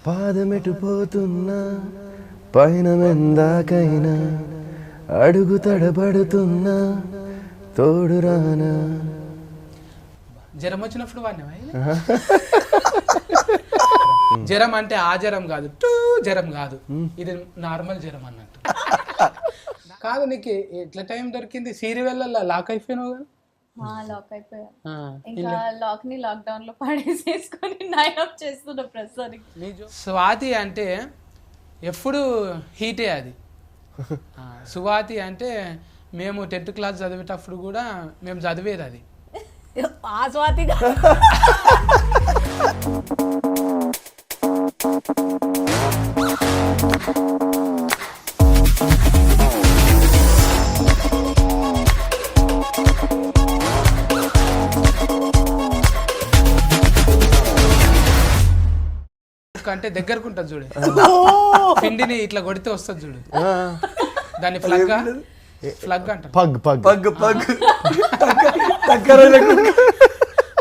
పాదమెటు పోతున్నా పైన మెందాకైనా అడుగు తడబడుతున్నా తోడురానా. జ్వరం వచ్చినప్పుడు వాడినా జ్వరం అంటే ఆ జ్వరం కాదు, జ్వరం కాదు, ఇది నార్మల్ జ్వరం అన్నట్టు. కాదు నీకు ఎట్లా టైం దొరికింది? సీరియల్లో లాక్ అయిపోయినావు కదా? లాక్ అయిపోయా. ఇంకా లాక్ ని లాక్డౌన్ లో పడేసేసుకొని నైన్ ఆఫ్ చేస్తున్నా ప్రస్తుతానికి. స్వాతి అంటే ఎప్పుడు హీటే అది. సువాతి అంటే మేము 10th క్లాస్ చదివేటప్పుడు కూడా మేము చదివేది అది. ఆ స్వాతిగా అంటే దగ్గరకు ఉంటుంది చూడు, పిండిని ఇట్లా కొడితే వస్తుంది చూడు, దాన్ని ఫ్లగ్ అంటారు. పగ్ పగ్ పగ్ పగ్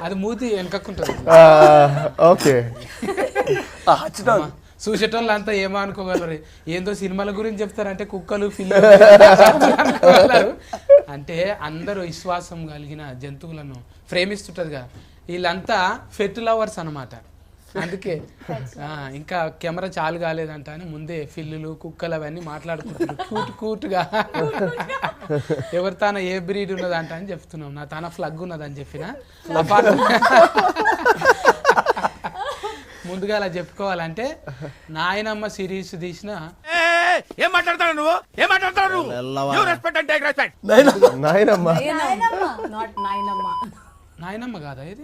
అది మూతి వెనకకుంటుంది. ఓకే. చూసేటోళ్ళు అంతా ఏమో అనుకోగలరు, ఏందో సినిమాల గురించి చెప్తారంటే కుక్కలు పిల్లలు అంటే అందరూ విశ్వాసం కలిగిన జంతువులను ప్రేమిస్తుంటది కదా, వీళ్ళంతా ఫెట్ లవర్స్ అనమాట. అందుకే ఇంకా కెమెరా చాలు కాలేదంట అని ముందే పిల్లులు కుక్కలు అవన్నీ మాట్లాడుకుంటున్నారు కూటుగా. ఎవరి తాన ఏ బ్రీడ్ ఉన్నదంట అని చెప్తున్నాం. నా తాన ఫ్లగ్ ఉన్నదని చెప్పిన ముందుగా అలా చెప్పుకోవాలంటే నాయనమ్మ సిరీస్ తీసిన ఏం మాట్లాడతాడు నువ్వు? ఏం మాట్లాడతాడు? నాయనమ్మ కాదా ఇది?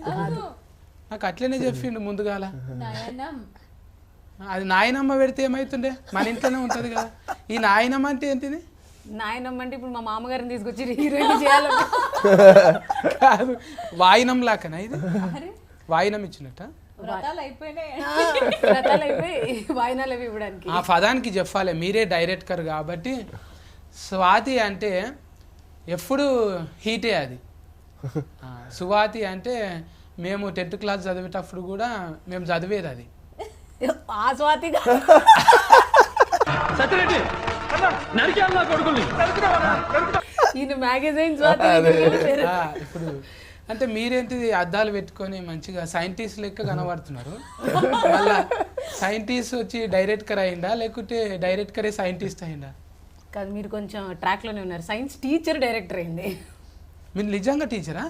నాకు అట్లనే చెప్పిండు ముందుగాల. అది నాయనమ్మ పెడితే ఏమైతుండే, మన ఇంట్లోనే ఉంటది కదా. ఈ నాయనమ్మ అంటే ఏంటిది? నాయనమ్మ అంటే ఇప్పుడు మా మామగారిని తీసుకొచ్చి హీరోయిన్ చేయాలి కాదు, వాయినం లాకనా ఇది? వాయినం ఇచ్చినట్ట వాయినాలు ఇవ్వడానికి ఆ పదానికి చెప్పాలి, మీరే డైరెక్టర్ కాబట్టి. స్వాతి అంటే ఎప్పుడు హీటే అది. సువాతి అంటే మేము 10th క్లాస్ చదివేటప్పుడు కూడా మేము చదివేది అది. ఆ స్వాతిగా ఈయన మ్యాగజైన్ ఇప్పుడు అంటే మీరేంటిది అద్దాలు పెట్టుకొని మంచిగా సైంటిస్ట్ లెక్క కనబడుతున్నారు. మళ్ళా సైంటిస్ట్ వచ్చి డైరెక్టర్ అయిందా లేకుంటే డైరెక్టరే సైంటిస్ట్ అయిందా? కాదు, మీరు కొంచెం ట్రాక్ లోనే ఉన్నారు. సైన్స్ టీచర్ డైరెక్టర్ అయింది. మీరు నిజంగా టీచరా?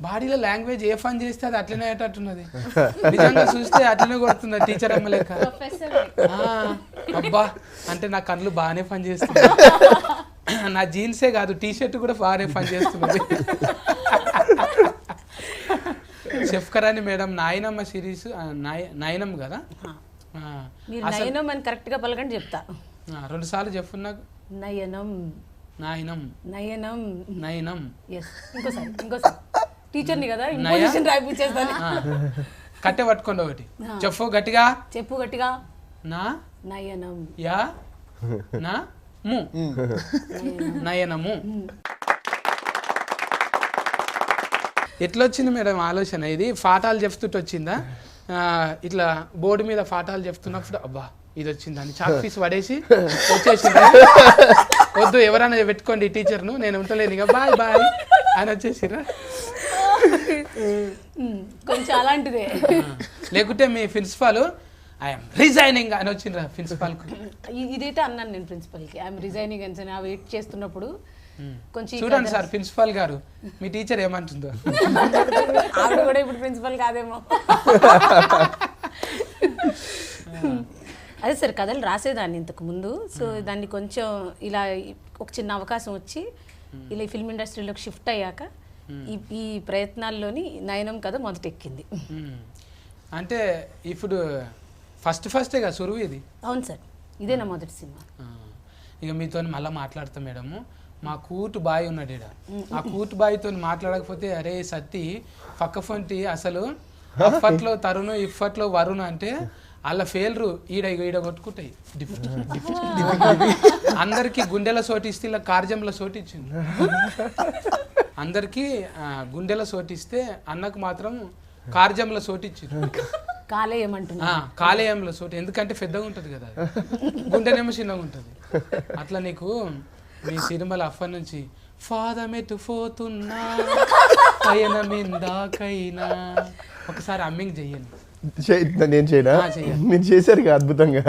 బాడీలో లాంగ్వేజ్ ఏ ఫన్ చేస్తే అది అట్లనే అయ్యేటట్టున్నది. నిజంగా చూస్తే అట్లనే కొడుతుంది టీచర్ అమ్మ లెక్క. అబ్బా అంటే నా కళ్ళు బాగానే పని చేస్తుంది. నా జీన్సే కాదు, టీ షర్ట్ కూడా బాగానే పని చేస్తున్నది. చెఫ్ కరాని మేడం నాయనమ్మ సిరీస్ నయనం కదా? నయనం అని కరెక్ట్ గా పలకండి చెప్తా. 2 సార్లు చెప్పు నాకు. నయనం నాయనం నయనం నయనం. ఇంకోసారి టీచర్ని కదా, ఇంపోజిషన్ రాయిపించేస్తాను. కట్టె పట్టుకోండి ఒకటి చెప్పు గట్టిగా. చెప్పు గట్టిగా. నా నయనం యా నా ము నయనము. ఎట్లొచ్చింది మేడం ఆలోచన ఇది? పాఠాలు చెప్తుంటే వచ్చిందా? ఇట్లా బోర్డు మీద పాఠాలు చెప్తున్నప్పుడు అబ్బా ఇది వచ్చిందని చాక్ పీస్ పడేసి వచ్చేసిందా? వద్దు ఎవరైనా పెట్టుకోండి టీచర్ను, నేను ఉంటలేను ఇక బాయ్ బాయ్ అని వచ్చేసిరా? కొంచెం అలాంటిదే. లేకుంటే మీ ప్రిన్సిపాల్ ఐఎమ్ రిజైనింగ్ అని వచ్చిండ్రా ప్రిన్సిపాల్కు? ఇదైతే అన్నాను నేను ప్రిన్సిపల్కి, ఐఎమ్ రిజైనింగ్ అని. వెయిట్ చేస్తున్నప్పుడు కొంచెం చూడండి సార్ ప్రిన్సిపాల్ గారు మీ టీచర్ ఏమంటుందో. ఆవిడ కూడా ఇప్పుడు ప్రిన్సిపల్ కాదేమో. అదే సార్, కథలు రాసేదాన్ని ఇంతకు ముందు. సో దాన్ని కొంచెం ఇలా ఒక చిన్న అవకాశం వచ్చి ఇలా ఫిల్మ్ ఇండస్ట్రీలోకి షిఫ్ట్ అయ్యాక ఈ ప్రయత్నాల్లోని నయనం కథ మొదటెక్కింది. అంటే ఇప్పుడు ఫస్టే కదా సురువు ఇది? అవును సార్, ఇదే నా మొదటి సినిమా. ఇక మీతో మళ్ళీ మాట్లాడతాం మేడము. మా కూటు బాయ్ ఉన్నాడు ఈడ. ఆ కూటు బాయ్తో మాట్లాడకపోతే అరే సత్తి పక్క ఫొంటి అసలు అప్పట్లో తరుణ్ ఇప్పట్లో వరుణ్ అంటే వాళ్ళ ఫెయిల్రు ఈడ కొట్టుకుంటాయి. అందరికి గుండెల సోటిస్తే ఇలా కార్జంలో సోటిచ్చింది. అందరికి గుండెల సోటిస్తే అన్నకు మాత్రం కార్జంలో సోటిచ్చింది. కాలేయం అంటున్నా. కాలేయంలో సూట్, ఎందుకంటే పెద్దగా ఉంటుంది కదా అది. గుండెనేమో చిన్నగా ఉంటుంది. అట్లా నీకు మీ సినిమాల అఫర్ నుంచి ఫాదమెటు పోతున్నా పయనమెందాకైనా ఒకసారి అమ్మింగ్ చెయ్యండి. నేను చేయనా? మీరు చేశారు కదా అద్భుతంగా.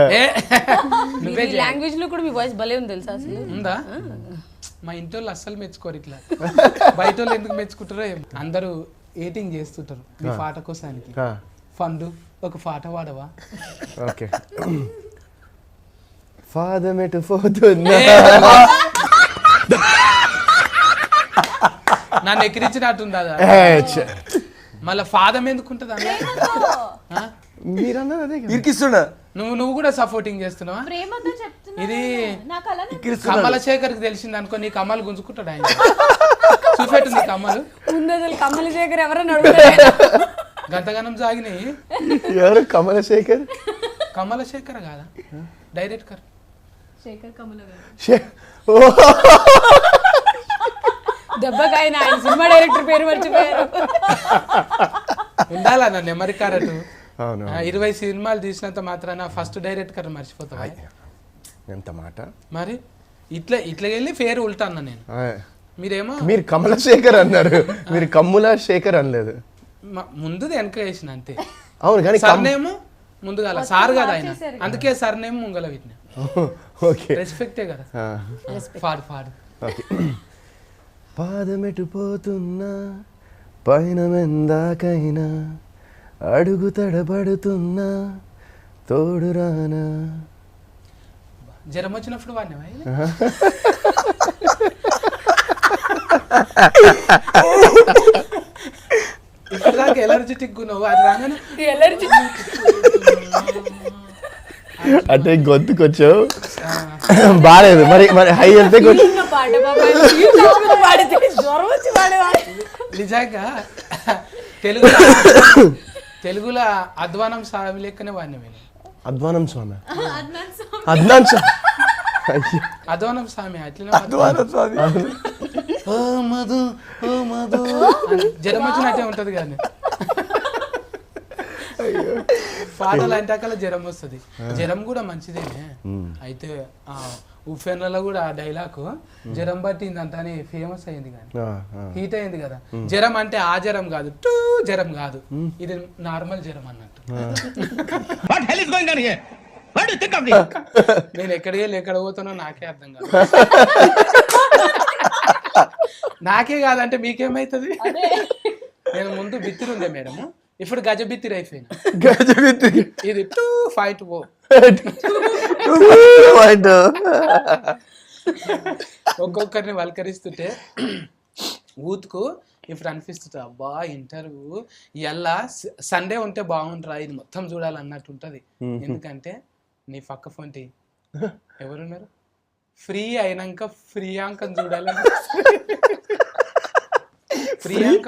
నువ్వే లాంగ్వేజ్ లో కూడా మీ వాయిస్ భలే ఉంది తెలుసా అసలు. ఉందా? మా ఇంటి వాళ్ళు అస్సలు మెచ్చుకోరు ఇట్లా. బయట వాళ్ళు ఎందుకు మెచ్చుకుంటారో అందరూ ఏటింగ్ చేస్తుంటారు మీ పాట కోసానికి. ఫండు ఒక పాట పాడవా? ఓకే. ఫాదమెటు పోతున్నా. నన్ను ఎక్కిరించినట్టుంది అదా? మళ్ళీ ఫాదం ఎందుకుంటుంది అన్న? మీరన్నది అదే కదా. ఇరికిస్తున్నా. నువ్వు కూడా సపోర్టింగ్ చేస్తున్నావా? ప్రేమతో చెప్తున్నా. ఇది నాకు అలానే కమలశేఖర్ కి తెలిసింది అనుకో, నీ కమ్మలు గుంజుకుంటాడు ఆయన. చూపెట్టు నీ కమ్మలు. ముందు అసలు కమలశేఖర్ ఎవరైనా అడుగుతారు. గంతగనం సాగినాయి. ఎవరు? కమలశేఖర్. కమలశేఖర్ కాదా డైరెక్టర్? శేఖర్ కమల గారు. దెబ్బకాయన ఆయన సినిమా డైరెక్టర్ పేరు మర్చిపోయారు. ఉండాలా నా నెమరి కారటు. అవును. 20 సినిమాలు తీసినంత మాత్రాన ఫస్ట్ డైరెక్టర్ మర్చిపోతావా? ఎంత మాట. మరి ఇట్లా వెళ్ళి పేరు ఉల్టా అన్నా నేను. మీరేమో మీరు కమలశేఖర్ అన్నారు, మీరు కమ్ముల శేఖర్ అనలేదు. ముందుది వెనక వేసిన అంతే. అవును కానీ సర్నేమో ముందుగా సార్ కదా ఆయన, అందుకే సర్నేమో ముంగల వీటిని. ఓకే, రెస్పెక్టే కదా. పాడు. ఓకే. పాదమెటు పోతున్నా పయనమెందాకైనా అడుగు తడబడుతున్నా తోడురానా. జ్వరం వచ్చినప్పుడు వాడినవా? ఇప్పుడు దాకా ఎలర్జెటిక్ ఉన్నావు, అది రాగానే అంటే గొంతుకొచ్చావు బాగాలేదు. మరి హై వెళ్తే నిజంగా తెలుగులో అధ్వానం స్వామి లెక్కనే వాడిన. అధ్వానం స్వామి, అధ్వానం స్వామి అట్లనే. ఓ మధు జ్వరం వచ్చినట్టే ఉంటది కానీ పాటలు అంటే అక్కడ జ్వరం వస్తుంది. జ్వరం కూడా మంచిదేనే. అయితే ఉఫెన్లలో కూడా ఆ డైలాగ్ జ్వరం పట్టిందంట అని ఫేమస్ అయింది కానీ హీట్ అయింది కదా. జ్వరం అంటే ఆ జ్వరం కాదు, టూ జ్వరం కాదు, ఇది నార్మల్ జ్వరం అన్నట్టు. నేను ఎక్కడికి వెళ్ళి ఎక్కడ పోతానో నాకే అర్థం కాదు. నాకే కాదంటే మీకేమైతుంది? నేను ముందు బిత్తిరి ఉండే మేడం, ఇప్పుడు గజ బిత్తిరి అయిపోయినా. ఇది 2-5 ఒక్కొక్కరిని వల్కరిస్తుంటే ఊతుకు ఇప్పుడు అనిపిస్తుంది, అబ్బా ఇంటర్వ్యూ ఇలా సండే ఉంటే బాగుంటారా, ఇది మొత్తం చూడాలన్నట్టు ఉంటది. ఎందుకంటే నీ పక్క ఫోన్టి ఎవరున్నారు? ఫ్రీ అయినాక ప్రియాంకని చూడాలని. ప్రియాంక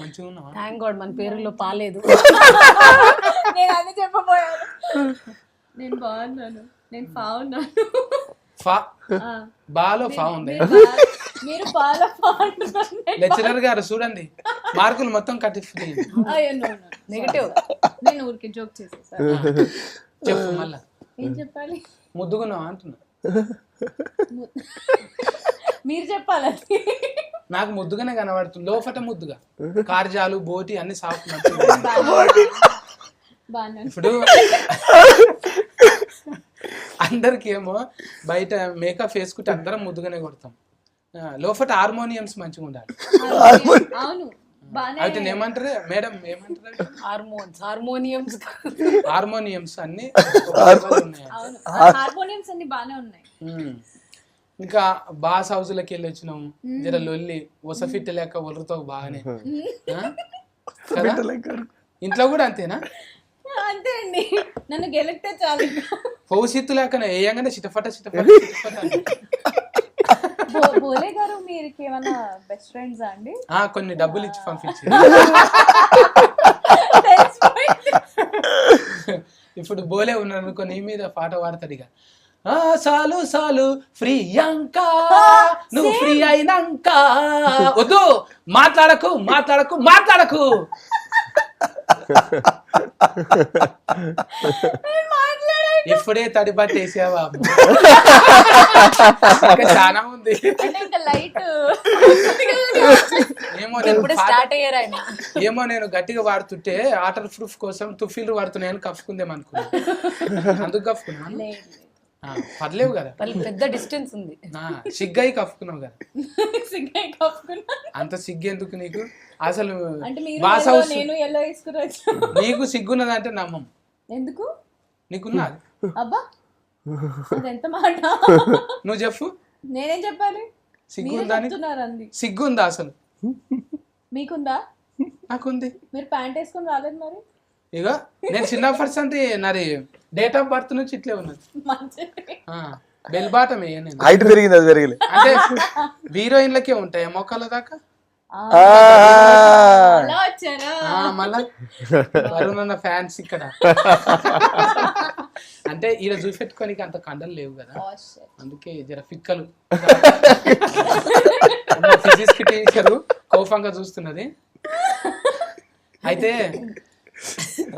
మంచిగా ఉన్నావా? థ్యాంక్ గాడ్ మన పేరులో పాలేదు. నేను అదే చెప్పబోయాను. నేను బాగున్నాను, నేను బాగున్నాను. బాలో ఫా ఉంది. మీరు బాగా లెక్చరర్ గారు చూడండి మార్కులు మొత్తం కట్టి నెగటివ్. నేను ఊరికి జోక్ చేసేసాను. చెప్పు మళ్ళా. ఏం చెప్పాలి? ముద్దుగున్నావా అంటున్నా. మీరు చెప్పాలి. నాకు ముద్దుగానే కనబడుతుంది, లోపట ముద్దుగా. కార్జాలు బోటి అన్ని సాఫ్ట్. ఇప్పుడు అందరికి ఏమో బయట మేకప్ వేసుకుంటే అందరం ముద్దుగానే కొడతాం, లోపట హార్మోనియమ్స్ మంచిగా ఉండాలి. అవును, అయితే ఏమంటారు మేడం? ఏమంటారు? హార్మోనియమ్స్ అన్ని హార్మోనియమ్స్ అన్ని బాగానే ఉన్నాయి. ఇంకా బాస్ హౌస్లకి వెళ్ళి వచ్చినాము, జర లొల్లి ఒసఫిట్ లేక ఒలరుతో బాగానే. ఇంట్లో కూడా అంతేనా? అంతే అండి, నన్ను గెలిపితే చాలు. భవిష్యత్తు లేకనే వేయంగానే చిటఫట. బోలే గారు మీరు ఏమన్నా బెస్ట్ ఫ్రెండ్స్ అండి? కొన్ని డబ్బులు ఇచ్చి పంపించి. ఇప్పుడు బోలే ఉన్నాడు అనుకో, నీ మీద పాట పాడతాడు ఇక. సాలు ప్రియాంక నువ్వు ఫ్రీ అయినాక. వద్దు, మాట్లాడకు. ఎప్పుడే తడి బట్టి వేసావా ఇంకా చాలా ఉంది. అంటే ఇంకా లైట్ ఏమో నేను ఇప్పుడు స్టార్ట్ అయ్యారు ఆయన. ఏమో నేను గట్టిగా వాడుతుంటే వాటర్ ప్రూఫ్ కోసం తుఫీలు వాడుతున్నాయని కప్పుకుందేం అనుకున్నా, అందుకు కప్పుకున్నాను. పర్లేవు కదా, పెద్ద డిస్టెన్స్ ఉంది. సిగ్గై కప్పుకున్నావు కదా, సిగ్గు కప్పుకున్నా. అంత సిగ్గు ఎందుకు నీకు అసలు? అంటే బాస్ మీరు హౌస్ నేను ఎల్లో వేసుకుని నీకు సిగ్గున్నదంటే నమ్మం. ఎందుకు నీకున్నది అబ్బా అదెంత మాట. నువ్వు చెప్పు, నేనేం చెప్పాలి? సిగ్గుందా? చెప్తున్నారండి. సిగ్గుందా అసలు? మీకుందా? నాకుంది. మీరు ప్యాంట్ వేసుకొని రాలేదు మరి. ఇక నేను చిన్నప్పటి అంటే నాది డేట్ ఆఫ్ బర్త్ నుంచి ఇట్లే ఉన్నది. మంచిది. బెల్ బాటం వేయ నేను. హైట్ పెరిగింది, అది పెరిగింది. అంటే హీరోయిన్లకే ఉంటాయి మోకాళ్ళ దాకా. అలా వచ్చారా? మళ్ళా వరుణన్న ఫ్యాన్స్ ఇక్కడ. అంటే ఈడ చూపెట్టుకోనికి అంత కండలు లేవు కదా, అందుకే జర ఫిక్కలు. ఫిజిక్స్ కి టీచరు కోపంగా చూస్తున్నది. అయితే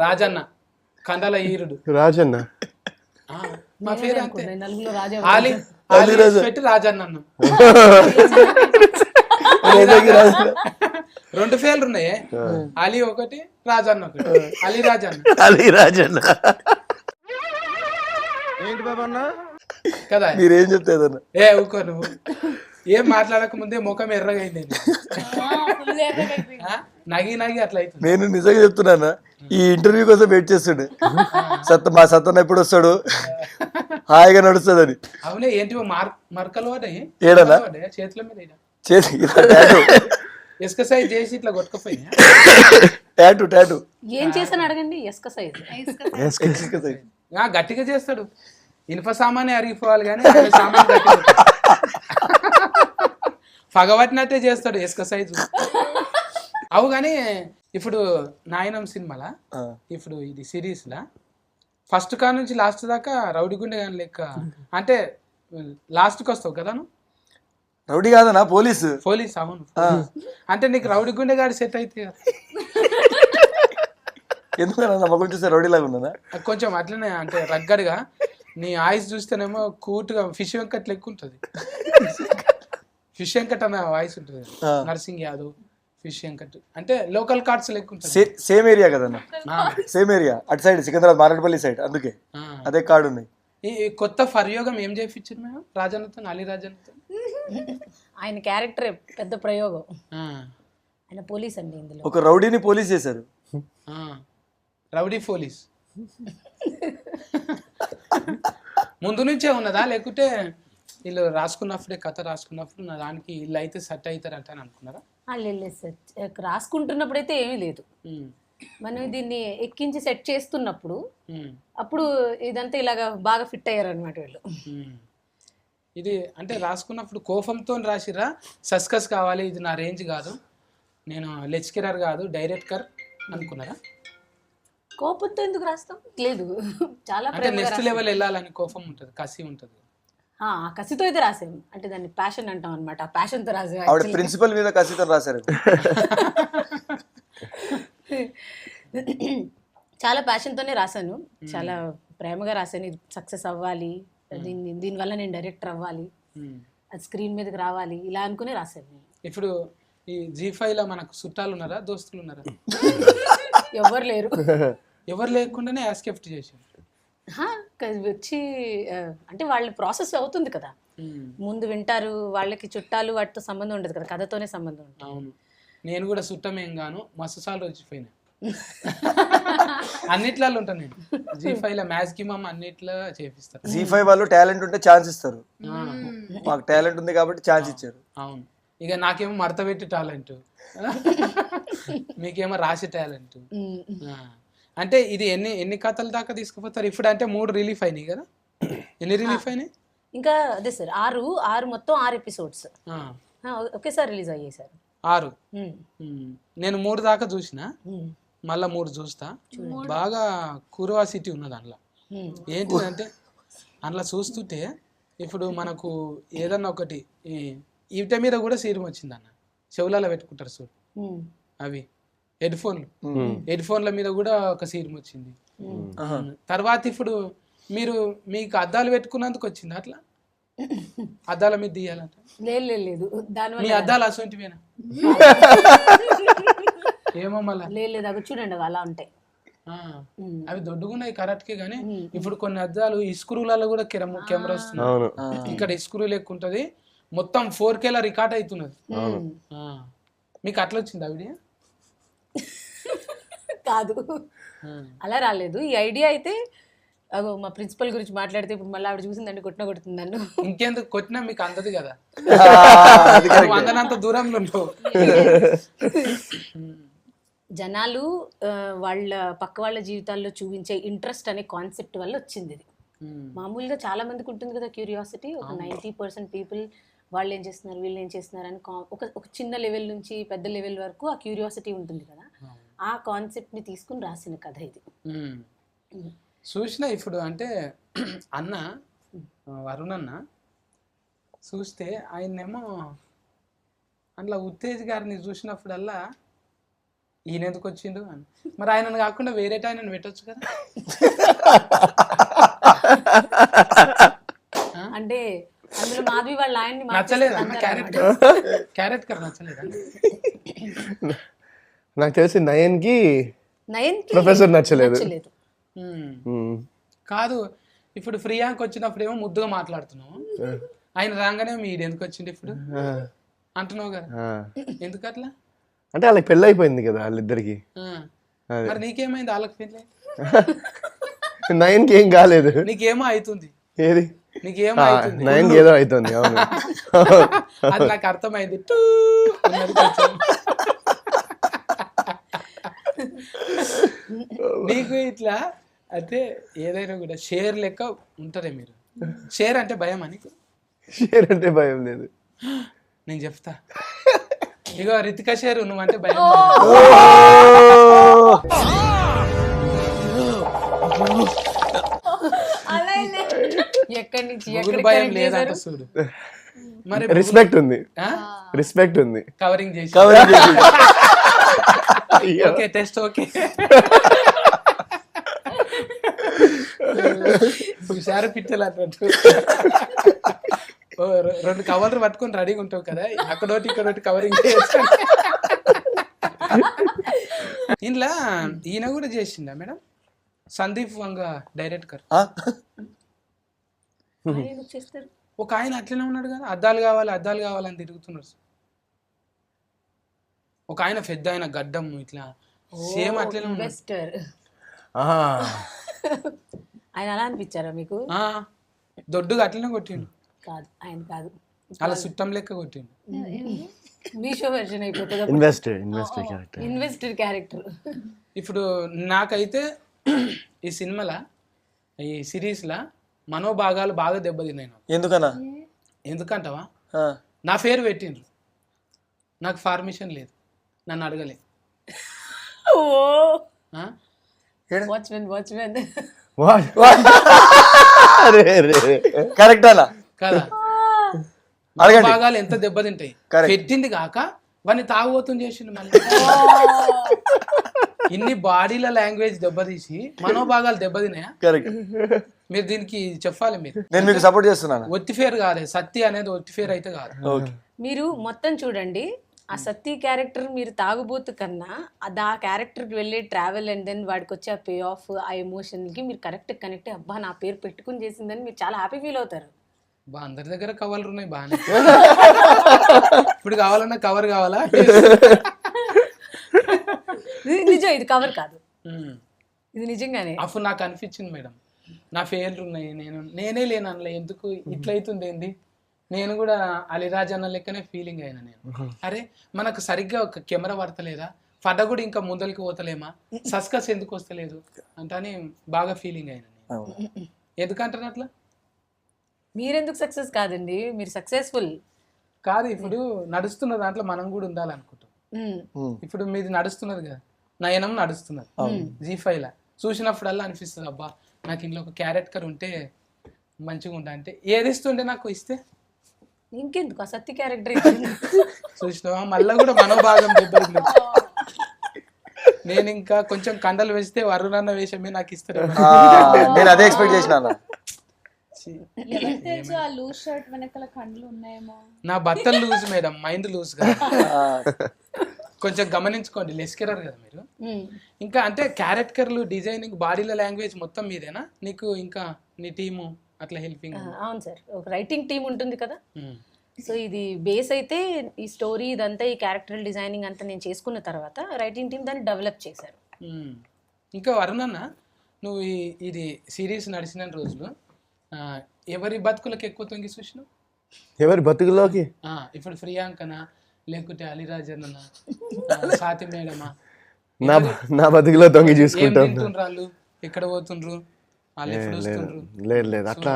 రాజన్న కండల ఈరుడు రాజన్న మా పేరు అంతే. నలుగురు రాజా ఆలి పెట్టి రాజన్న అన్న. రెండు పేర్లు ఉన్నాయి, అలీ ఒకటి రాజన్న ఒకటి. అలీ రాజన్న. అలీ రాజన్న ఏంటి బాబన్న కదా. మీరేం చెప్తాదన్న? ఏ ఊకో నువ్వు, ఏం మాట్లాడక ముందే ముఖం ఎర్రగా అయింది. నగి నగి అట్లా అవుతుంది. నేను నిజంగా చెప్తున్నానా, ఈ ఇంటర్వ్యూ కోసం వెయిట్ చేస్తుండే. మా సత్తన్న ఎప్పుడు వస్తాడు, హాయిగా నడుస్తుందని. అవునే ఏంటి మరకలు పడ్డాయి ఏడనా? చేతుల మీద చేసి ఇసుక సైజ్ చేసి ఇట్లా కొట్టుకుపోయి. టాటూ టాటూ ఏం చేశాను అడగండి. ఎస్క సైజ్ గట్టిగా చేస్తాడు. ఇనుప సామానే అరిగిపోవాలి కానీ ఆయన సామాన్ గట్టిగా పగబట్టినట్టే చేస్తాడు ఇసుక సైజు. అవు కానీ ఇప్పుడు నాయనం సినిమాలా, ఇప్పుడు ఇది సిరీస్ లా ఫస్ట్ కా నుంచి లాస్ట్ దాకా రౌడీ గుండె కానీ లెక్క. అంటే లాస్ట్కి వస్తావు కదా నువ్వు. Rowdy కాదనా, police. పోలీస్, అవును. అంటే నీకు రౌడీ గుండె గాడి సెట్ అయితే కదా. ఎందుకన్నా మొక్కలు చూస్తే రౌడీ లాగా ఉన్నానా? కొంచెం అట్లనే అంటే రగ్గడిగా. నీ ఆయిస్ చూస్తేనేమో కూటుగా ఫిష్ వెంకట్ లెక్క ఉంటుంది. ఫిష్ వెంకట్ అన్న వాయిస్ ఉంటుంది. నర్సింగ్ యాదవ్, ఫిష్ వెంకట్ అంటే లోకల్ కార్డ్స్ లెక్క ఉంటుంది. సేమ్ ఏరియా కదన్నా, సేమ్ ఏరియా. అటు సైడ్ సికింద్రాబాద్ మారేడుపల్లి సైడ్, అందుకే అదే కార్డు ఉన్నాయి. ఈ కొత్త ఫర్యోగం ఏం చేయించారు మేము రాజన్నతో, అలీ రాజన్నతో? ఆయన క్యారెక్టర్ పెద్ద ప్రయోగం. ఆయన పోలీస్ అండి ఇందులో. ఒక రౌడీని పోలీస్ చేశారు. రౌడీ పోలీస్ ముందు నుంచే ఉన్నదా, లేకుంటే వీళ్ళు రాసుకున్నప్పుడే కథ రాసుకున్నప్పుడు నా దానికి వీళ్ళు అయితే సెట్ అవుతారంట అని అనుకున్నారా? లేదు సార్, రాసుకుంటున్నప్పుడైతే ఏమీ లేదు. మనం దీన్ని ఎక్కించి సెట్ చేస్తున్నప్పుడు అప్పుడు ఇదంతా ఇలాగా బాగా ఫిట్ అయ్యారు అనమాట వీళ్ళు. ఇది అంటే రాసుకున్నప్పుడు కోపంతో రాసిరా, సస్కస్ కావాలి, ఇది నా రేంజ్ కాదు, నేను లెక్చరర్ కాదు డైరెక్టర్ అనుకున్నారా? కోపంతో ఎందుకు రాస్తాం? లేదు, చాలా అంటే నెక్స్ట్ లెవెల్ వెళ్ళాలని కోపం ఉంటుంది, కసి ఉంటుంది. ఆ కసితో అయితే రాసాము, అంటే దాన్ని ప్యాషన్ అంటాం అనమాట. ఆ ప్యాషన్తో రాసాము. ఆవిడ ప్రిన్సిపల్ మీద కసితో రాశారు. చాలా ప్యాషన్తోనే రాశాను, చాలా ప్రేమగా రాశాను. ఇది సక్సెస్ అవ్వాలి, దీనివల్ల నేను డైరెక్టర్ అవ్వాలి, అది స్క్రీన్ మీదకి రావాలి, ఇలా అనుకునే రాశాను నేను. ఇప్పుడు ఈ G5 లో మనకు చుట్టాలు ఉన్నారా, దోస్తులు ఉన్నారా? ఎవరు లేరు. ఎవరు లేకుండానే యాస్కెప్ట్ చేశారు వచ్చి. అంటే వాళ్ళ ప్రాసెస్ అవుతుంది కదా, ముందు వింటారు, వాళ్ళకి చుట్టాలు వాటితో సంబంధం ఉండదు కదా, కథతోనే సంబంధం ఉంటుంది. అవును, నేను కూడా చుట్టమేం గాను మస్తు సార్లు వచ్చిపోయినా. అన్నిట్లలో ఉంటాను నేను. G5 లో మ్యాథ్స్ కి మమ్మ అన్నిట్లో చేపిస్తారు. G5 వాళ్ళు టాలెంట్ ఉంటే ఛాన్స్ ఇస్తారు. మాకు టాలెంట్ ఉంది కాబట్టి ఛాన్స్ ఇచ్చారు. అవును, ఇక నాకేమో మడత పెట్టి టాలెంట్, మీకేమో రాసి టాలెంట్. అంటే ఇది ఎన్ని కథల దాకా తీసుకుపోతారు ఇప్పుడు? అంటే 3 రిలీఫ్ అయినాయి కదా, ఎన్ని రిలీఫ్ అయినాయి? ఇంకా అదే సార్, 6 మొత్తం 6 ఎపిసోడ్స్ ఒకేసారి రిలీజ్ అయ్యాయి సార్. 6. నేను 3 దాకా చూసిన, మళ్ళా 3 చూస్తా. బాగా క్యూరియాసిటీ ఉన్నది అందులో. ఏంటిదంటే అందులో చూస్తుంటే ఇప్పుడు మనకు ఏదన్నా ఒకటి ఈట మీద కూడా సీరం వచ్చింది అన్న, చెవులలో పెట్టుకుంటారు చూడు, అవి హెడ్ ఫోన్ల మీద కూడా ఒక సీరం వచ్చింది. తర్వాత ఇప్పుడు మీకు అద్దాలు పెట్టుకున్నందుకు వచ్చింది అట్లా అద్దాల మీద తీయాలంట. లేదు దానివల్ల మీ అద్దాలు అసొంటివేనా? ఏమో మళ్ళా లేదు అవి చూడండి అలా ఉంటాయి. అవి దొడ్డుగున్నాయి కరెక్ట్కే గానీ ఇప్పుడు కొన్ని అద్దాలు ఇస్క్రూలలో కూడా కెమెరా వస్తుంది. ఇక్కడ ఇస్క్రూ లెక్క ఉంటది, మొత్తం 4K రికార్డ్ అవుతున్నది. మీకు అట్లా వచ్చింది ఆ వీడియో? కాదు అలా రాలేదు. ఈ ఐడియా అయితే అగో మా ప్రిన్సిపల్ గురించి మాట్లాడితే ఇప్పుడు మళ్ళీ ఆవిడ చూసిందండి కొడుతుంది నన్ను. ఇంకెందుకు కొట్టినా మీకు అందది కదా, అందనంత దూరంలో ఉండవు. జనాలు వాళ్ళ పక్క వాళ్ళ జీవితాల్లో చూపించే ఇంట్రెస్ట్ అనే కాన్సెప్ట్ వల్ల వచ్చింది ఇది. మామూలుగా చాలా మందికి ఉంటుంది కదా క్యూరియాసిటీ. ఒక 90% పీపుల్ వాళ్ళు ఏం చేస్తున్నారు వీళ్ళు ఏం చేస్తున్నారు అని ఒక చిన్న లెవెల్ నుంచి పెద్ద లెవెల్ వరకు ఆ క్యూరియాసిటీ ఉంటుంది కదా. ఆ కాన్సెప్ట్ని తీసుకుని రాసిన కథ ఇది. చూసిన ఇప్పుడు అంటే అన్న వరుణ్ అన్న చూస్తే ఆయన్నేమో అందులో ఉత్తేజ్ గారిని చూసినప్పుడల్లా ఈయన ఎందుకు వచ్చిండు అని. మరి ఆయనను కాకుండా వేరే ఆయనను పెట్టొచ్చు కదా. అంటే అందులో మాధవి వాళ్ళ ఆయన్ని నచ్చలేదు అన్న క్యారెక్టర్ నచ్చలేదా? నాకు తెలిసి నయన్కి నయన్కి ప్రొఫెసర్ నచ్చలేదు. కాదు ఇప్పుడు ప్రియాంక వచ్చినప్పుడు ఏమో ముద్దుగా మాట్లాడుతున్నావు, ఆయన రాగానే మీరు ఎందుకు వచ్చిండు ఇప్పుడు అంటున్నావు కదా, ఎందుకు అట్లా? అంటే వాళ్ళకి పెళ్ళి అయిపోయింది కదా వాళ్ళిద్దరికి. మరి నీకేమైంది? వాళ్ళకి పెళ్ళి నయన్కి ఏం కాలేదు. నీకేమో అవుతుంది. ఏది? నీకేమో అవుతుంది. నయన్కి ఏదో అవుతుంది. అవును అది నాకు అర్థమైంది. నీకు ఇట్లా అంటే ఏదైనా కూడా షేర్ లెక్క ఉంటారే మీరు. షేర్ అంటే భయం అని? షేర్ అంటే భయం లేదు. నేను చెప్తా. ఇగో రితికా షేర్ నువ్వంటే భయం. ఎక్కడి నుంచి భయం లేదంట చూడు. మరి రెస్పెక్ట్ ఉంది, రెస్పెక్ట్ ఉంది. కవరింగ్ చేసి ఓకే టెస్ట్ ఓకే. హుషారు పిట్టలు అన్నట్టు 2 కవర్లు పట్టుకొని రెడీగా ఉంటావు కదా, అక్కడోటి ఇక్కడోటి కవరింగ్ చేయొచ్చు. ఇంట్లో ఈయన కూడా చేసిందా మేడం? సందీప్ వంగ డైరెక్టర్ ఒక ఆయన అట్లనే ఉన్నాడు కదా, అద్దాలు కావాలని తిరుగుతున్నారు. ఒక ఆయన పెద్ద ఆయన గడ్డం ఇట్లా సేమ్ అట్లనే ఇన్వెస్టర్. ఆయన అలా అనిపించారా మీకు? దొడ్డుగా అట్లనే కొట్టిండు. కాదు ఆయన కాదు, అలా చుట్టం లెక్క కొట్టిండు. మీషో వెర్షన్ అయిపోతుంది. Investor character. ఇప్పుడు నాకైతే ఈ సినిమాలో ఈ సిరీస్లో మనోభాగాలు బాగా దెబ్బతిన్నాయి. ఎందుకన్నా? ఎందుకంటావా? నా పేరు పెట్టిండ్రు, నాకు పర్మిషన్ లేదు, నన్ను అడగలే. కరెక్ట్ అలా కదా? భాగాలు ఎంత దెబ్బతింటాయి. పెట్టింది కాక వాడిని తాగుబోతుని చేసిండు. మళ్ళీ ఇన్ని బాడీల లాంగ్వేజ్ దెబ్బతీసి మనోభాగాలు దెబ్బతిన్నాయా? కరెక్ట్. మీరు దీనికి చెప్పాలి. నేను మీకు సపోర్ట్ చేస్తున్నాను. ఒత్తిఫేర్ కాలేదు, సత్తి అనేది ఒత్తిఫేర్ అయితే కాదు. మీరు మొత్తం చూడండి, ఆ సత్తి క్యారెక్టర్ మీరు తాగుబోతు కన్నా ఆ క్యారెక్టర్కి వెళ్ళే ట్రావెల్ అండ్ దెన్ వాడికి వచ్చే ఆ పే ఆఫ్, ఆ ఎమోషన్కి మీరు కరెక్ట్ కనెక్ట్ అబ్బా నా పేరు పెట్టుకుని చేసిందని మీరు చాలా హ్యాపీ ఫీల్ అవుతారు. అందరి దగ్గర కవర్లు ఉన్నాయి బాగానే. ఇప్పుడు కావాలన్నా కవర్ కావాలా? నిజం, ఇది కవర్ కాదు, ఇది నిజంగానే. అప్పుడు నాకు అనిపించింది మేడం, నా ఫెయిల్లు ఉన్నాయి, నేనే లేను అందులో, ఎందుకు ఇట్లయితుంది ఏంది, నేను కూడా అలీరాజ్ అన్న లెక్కనే ఫీలింగ్ అయినా నేను. అరే మనకు సరిగ్గా ఒక కెమెరా పడతలేదా, పడ్డ కూడా ఇంకా ముందరికి పోతలేమా, సస్కస్ ఎందుకు వస్తలేదు అంటని బాగా ఫీలింగ్ అయినా నేను. ఎందుకంటారు అట్లా? మీరెందుకు సక్సెస్ కాదండి, మీరు సక్సెస్ఫుల్ కాదు. ఇప్పుడు నడుస్తున్న దాంట్లో మనం కూడా ఉండాలనుకుంటాం. ఇప్పుడు మీది నడుస్తున్నది కదా, నయనం నడుస్తున్నది G5 లా. చూసినప్పుడల్లా అనిపిస్తుంది అబ్బా నాకు ఇంట్లో ఒక క్యారెక్టర్ ఉంటే మంచిగా ఉంటా. అంటే ఏది ఇస్తుంటే నాకు ఇస్తే ఇంకెందుకు ఆ సత్తి క్యారెక్టర్ చూసినావా? మళ్ళీ కూడా మనోభాగం దెబ్బతింది. నేను ఇంకా కొంచెం కండలు వేస్తే వరుణన్న వేషమే నాకు ఇస్తారు. నేను అదే ఎక్స్పెక్ట్ చేసిన అన్న. ఎవరికి తెలుసు ఆ లూజ్ షర్ట్ వెనకాల కండ్లు ఉన్నాయేమో. నా బట్టలు లూజ్ మేడం, మైండ్ లూజ్ గా. కొంచెం గమనించుకోండి, లెస్కెరర్ కదా మీరు. ఇంకా అంటే క్యారెక్టర్లు, డిజైనింగ్, బాడీల లాంగ్వేజ్ మొత్తం మీదేనా? నీకు ఇంకా నీ టీము అట్లా హెల్పింగ్? అవును సార్, ఒక రైటింగ్ టీం ఉంటుంది కదా. సో ఇది బేస్ అయితే ఈ స్టోరీ ఇదంతా ఈ క్యారెక్టర్ డిజైనింగ్ అంతా నేను చేసుకున్న తర్వాత రైటింగ్ టీం దాన్ని డెవలప్ చేశారు. ఇంకా వరుణన్న, నువ్వు ఇది సిరీస్ నడిచిన రోజులు ఎవరి బతుకులకు ఎక్కువ తొంగి చూసినావు? ఎవరి బతుకుల్లోకి? ఇప్పుడు ప్రియాంకనా, లేకుంటే అలీరాజన్న, స్వాతి మేడమా? నా బతుకులో తొంగి చూసుకుంటాను. వాళ్ళు ఎక్కడ పోతుండ్రు, వాళ్ళు ఎప్పుడు వస్తుండ్రు? లేదు లేదు, అట్లా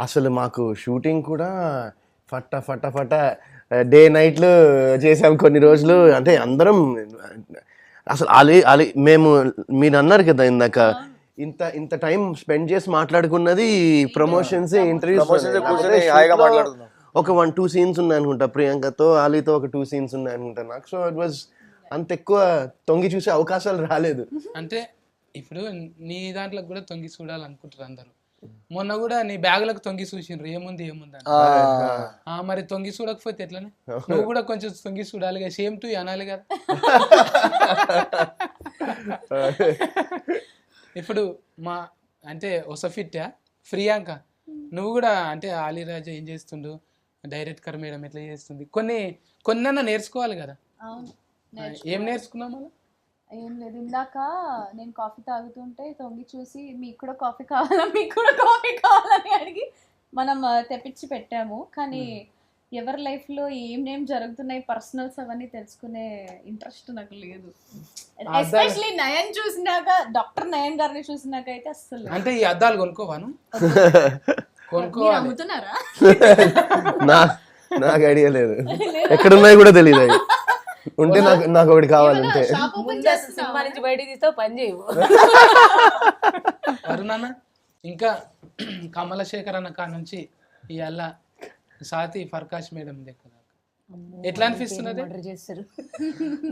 అసలు మాకు షూటింగ్ కూడా ఫట్ట ఫట్ట ఫట్ట డే నైట్లు చేసాం కొన్ని రోజులు. అంటే అందరం అసలు అలీ మేము మీరు అన్నారు కదా ఇందాక, ఇంత టైం స్పెండ్ చేసి మాట్లాడుకున్నది ప్రమోషన్స్, ఇంటర్వ్యూస్. ఒక 1-2 సీన్స్ ఉన్నాయి అనుకుంటా ప్రియాంకతో, అలీతో ఒక 2 సీన్స్ ఉన్నాయి అనుకుంటా నాకు. సో ఇట్ వాజ్ అంత ఎక్కువ తొంగి చూసే అవకాశాలు రాలేదు. అంటే ఇప్పుడు నీ దాంట్లో కూడా తొంగి చూడాలనుకుంటారు అందరూ. మొన్న కూడా నీ బ్యాగులకు తొంగి చూసిండ్రు, ఏముంది ఏముంది అని. మరి తొంగి చూడకపోతే ఎట్లనే? నువ్వు కూడా కొంచెం తొంగి చూడాలిగా, సేమ్ టు అనాలి కదా. ఇప్పుడు మా అంటే ఒసఫిట్టా ప్రియాంక, నువ్వు కూడా అంటే అలీరాజా ఏం చేస్తుండు, డైరెక్టర్ మేడం ఎట్లా చేస్తుంది, కొన్నన్నా నేర్చుకోవాలి కదా. ఏం నేర్చుకున్నావు మళ్ళీ? ఏం లేదు, ఇందాక నేను కాఫీ తాగుతుంటే తొంగి చూసి మీకు కూడా కాఫీ కావాలా, మీకు కూడా కాఫీ కావాలని అడిగి మనం తెప్పించి పెట్టాము. కానీ ఎవరి లైఫ్లో ఏం జరుగుతున్నాయి పర్సనల్స్ అవన్నీ తెలుసుకునే ఇంట్రెస్ట్ నాకు లేదు. ఎస్పెషలీ నయన్ చూసినాక, డాక్టర్ నయన్ గారిని చూసినాక అయితే అస్సలు. అంటే ఈ అద్దాలు కొనుక్కోవాను అమ్ముతున్నారా? నాకు ఐడియా లేదు, ఎక్కడున్నాయి కూడా తెలియదు. అవి ఉంటే నాకు ఒకటి కావాలంటే. సినిమా నుంచి బయట తీస్తావు, పని చేయవు. అరుణాన్న, ఇంకా కమలశేఖర్ అన్న కా నుంచి ఇవాళ సాతి ఫర్కాష్ మేడం దగ్గర ఎట్లా అనిపిస్తున్నది? మర్డర్ చేస్తారు,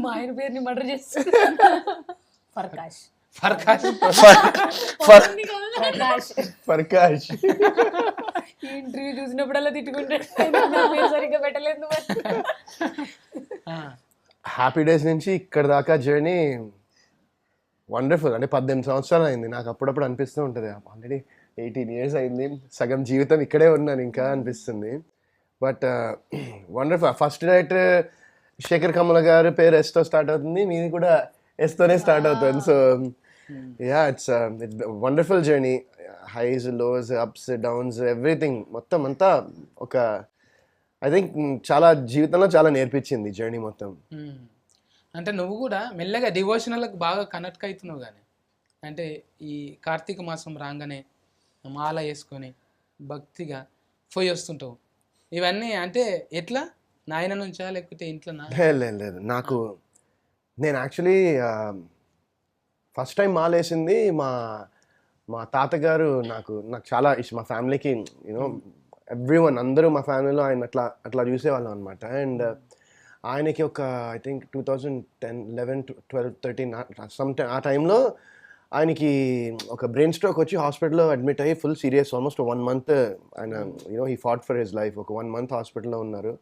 మా ఆయన పేరుని మర్డర్ చేస్తారు. ఫర్కాష్ ఫర్కాష్ ఈ ఇంటర్వ్యూ చూసినప్పుడల్లా తిట్టుకుంటాడు, సరిగ్గా పెట్టలేదు. హ్యాపీ డేస్ నుంచి ఇక్కడ దాకా జర్నీ వండర్ఫుల్. అంటే 18 సంవత్సరాలు అయింది. నాకు అప్పుడప్పుడు అనిపిస్తూ ఉంటుంది, ఆల్రెడీ 18 years అయింది, సగం జీవితం ఇక్కడే ఉన్నాను ఇంకా అనిపిస్తుంది. But wonderful. First director Shekhar Kammula గారి పేరు ఎస్తో స్టార్ట్ అవుతుంది, మీది కూడా ఎస్తోనే స్టార్ట్ అవుతుంది. So ya, it's wonderful journey. Highs, lows, ups, downs, everything మొత్తం అంతా ఒక ఐ థింక్ చాలా జీవితంలో చాలా నేర్పించింది జర్నీ మొత్తం. అంటే నువ్వు కూడా మెల్లగా డివోషనల్కి బాగా కనెక్ట్ అవుతున్నావు. కానీ అంటే ఈ కార్తీక మాసం రాగానే మాల వేసుకొని భక్తిగా పోయి వస్తుంటావు. ఇవన్నీ అంటే ఎట్లా, నాయన నుంచా లేకపోతే ఇంట్లో? లేదు, నేను యాక్చువల్లీ ఫస్ట్ టైం మాల వేసింది మా తాతగారు. నాకు చాలా ఇష్టం. మా ఫ్యామిలీకి ఎవ్రీవన్, అందరూ మా ఫ్యామిలీలో ఆయన అట్లా చూసేవాళ్ళం అనమాట. అండ్ ఆయనకి ఒక ఐ థింక్ 2010, 11, 12, 13 ఆ టైంలో ఆయనకి ఒక బ్రెయిన్ స్ట్రోక్ వచ్చి హాస్పిటల్లో అడ్మిట్ అయ్యి ఫుల్ సీరియస్, ఆల్మోస్ట్ 1 month ఆయన he fought for his life. ఒక 1 month హాస్పిటల్లో ఉన్నారు.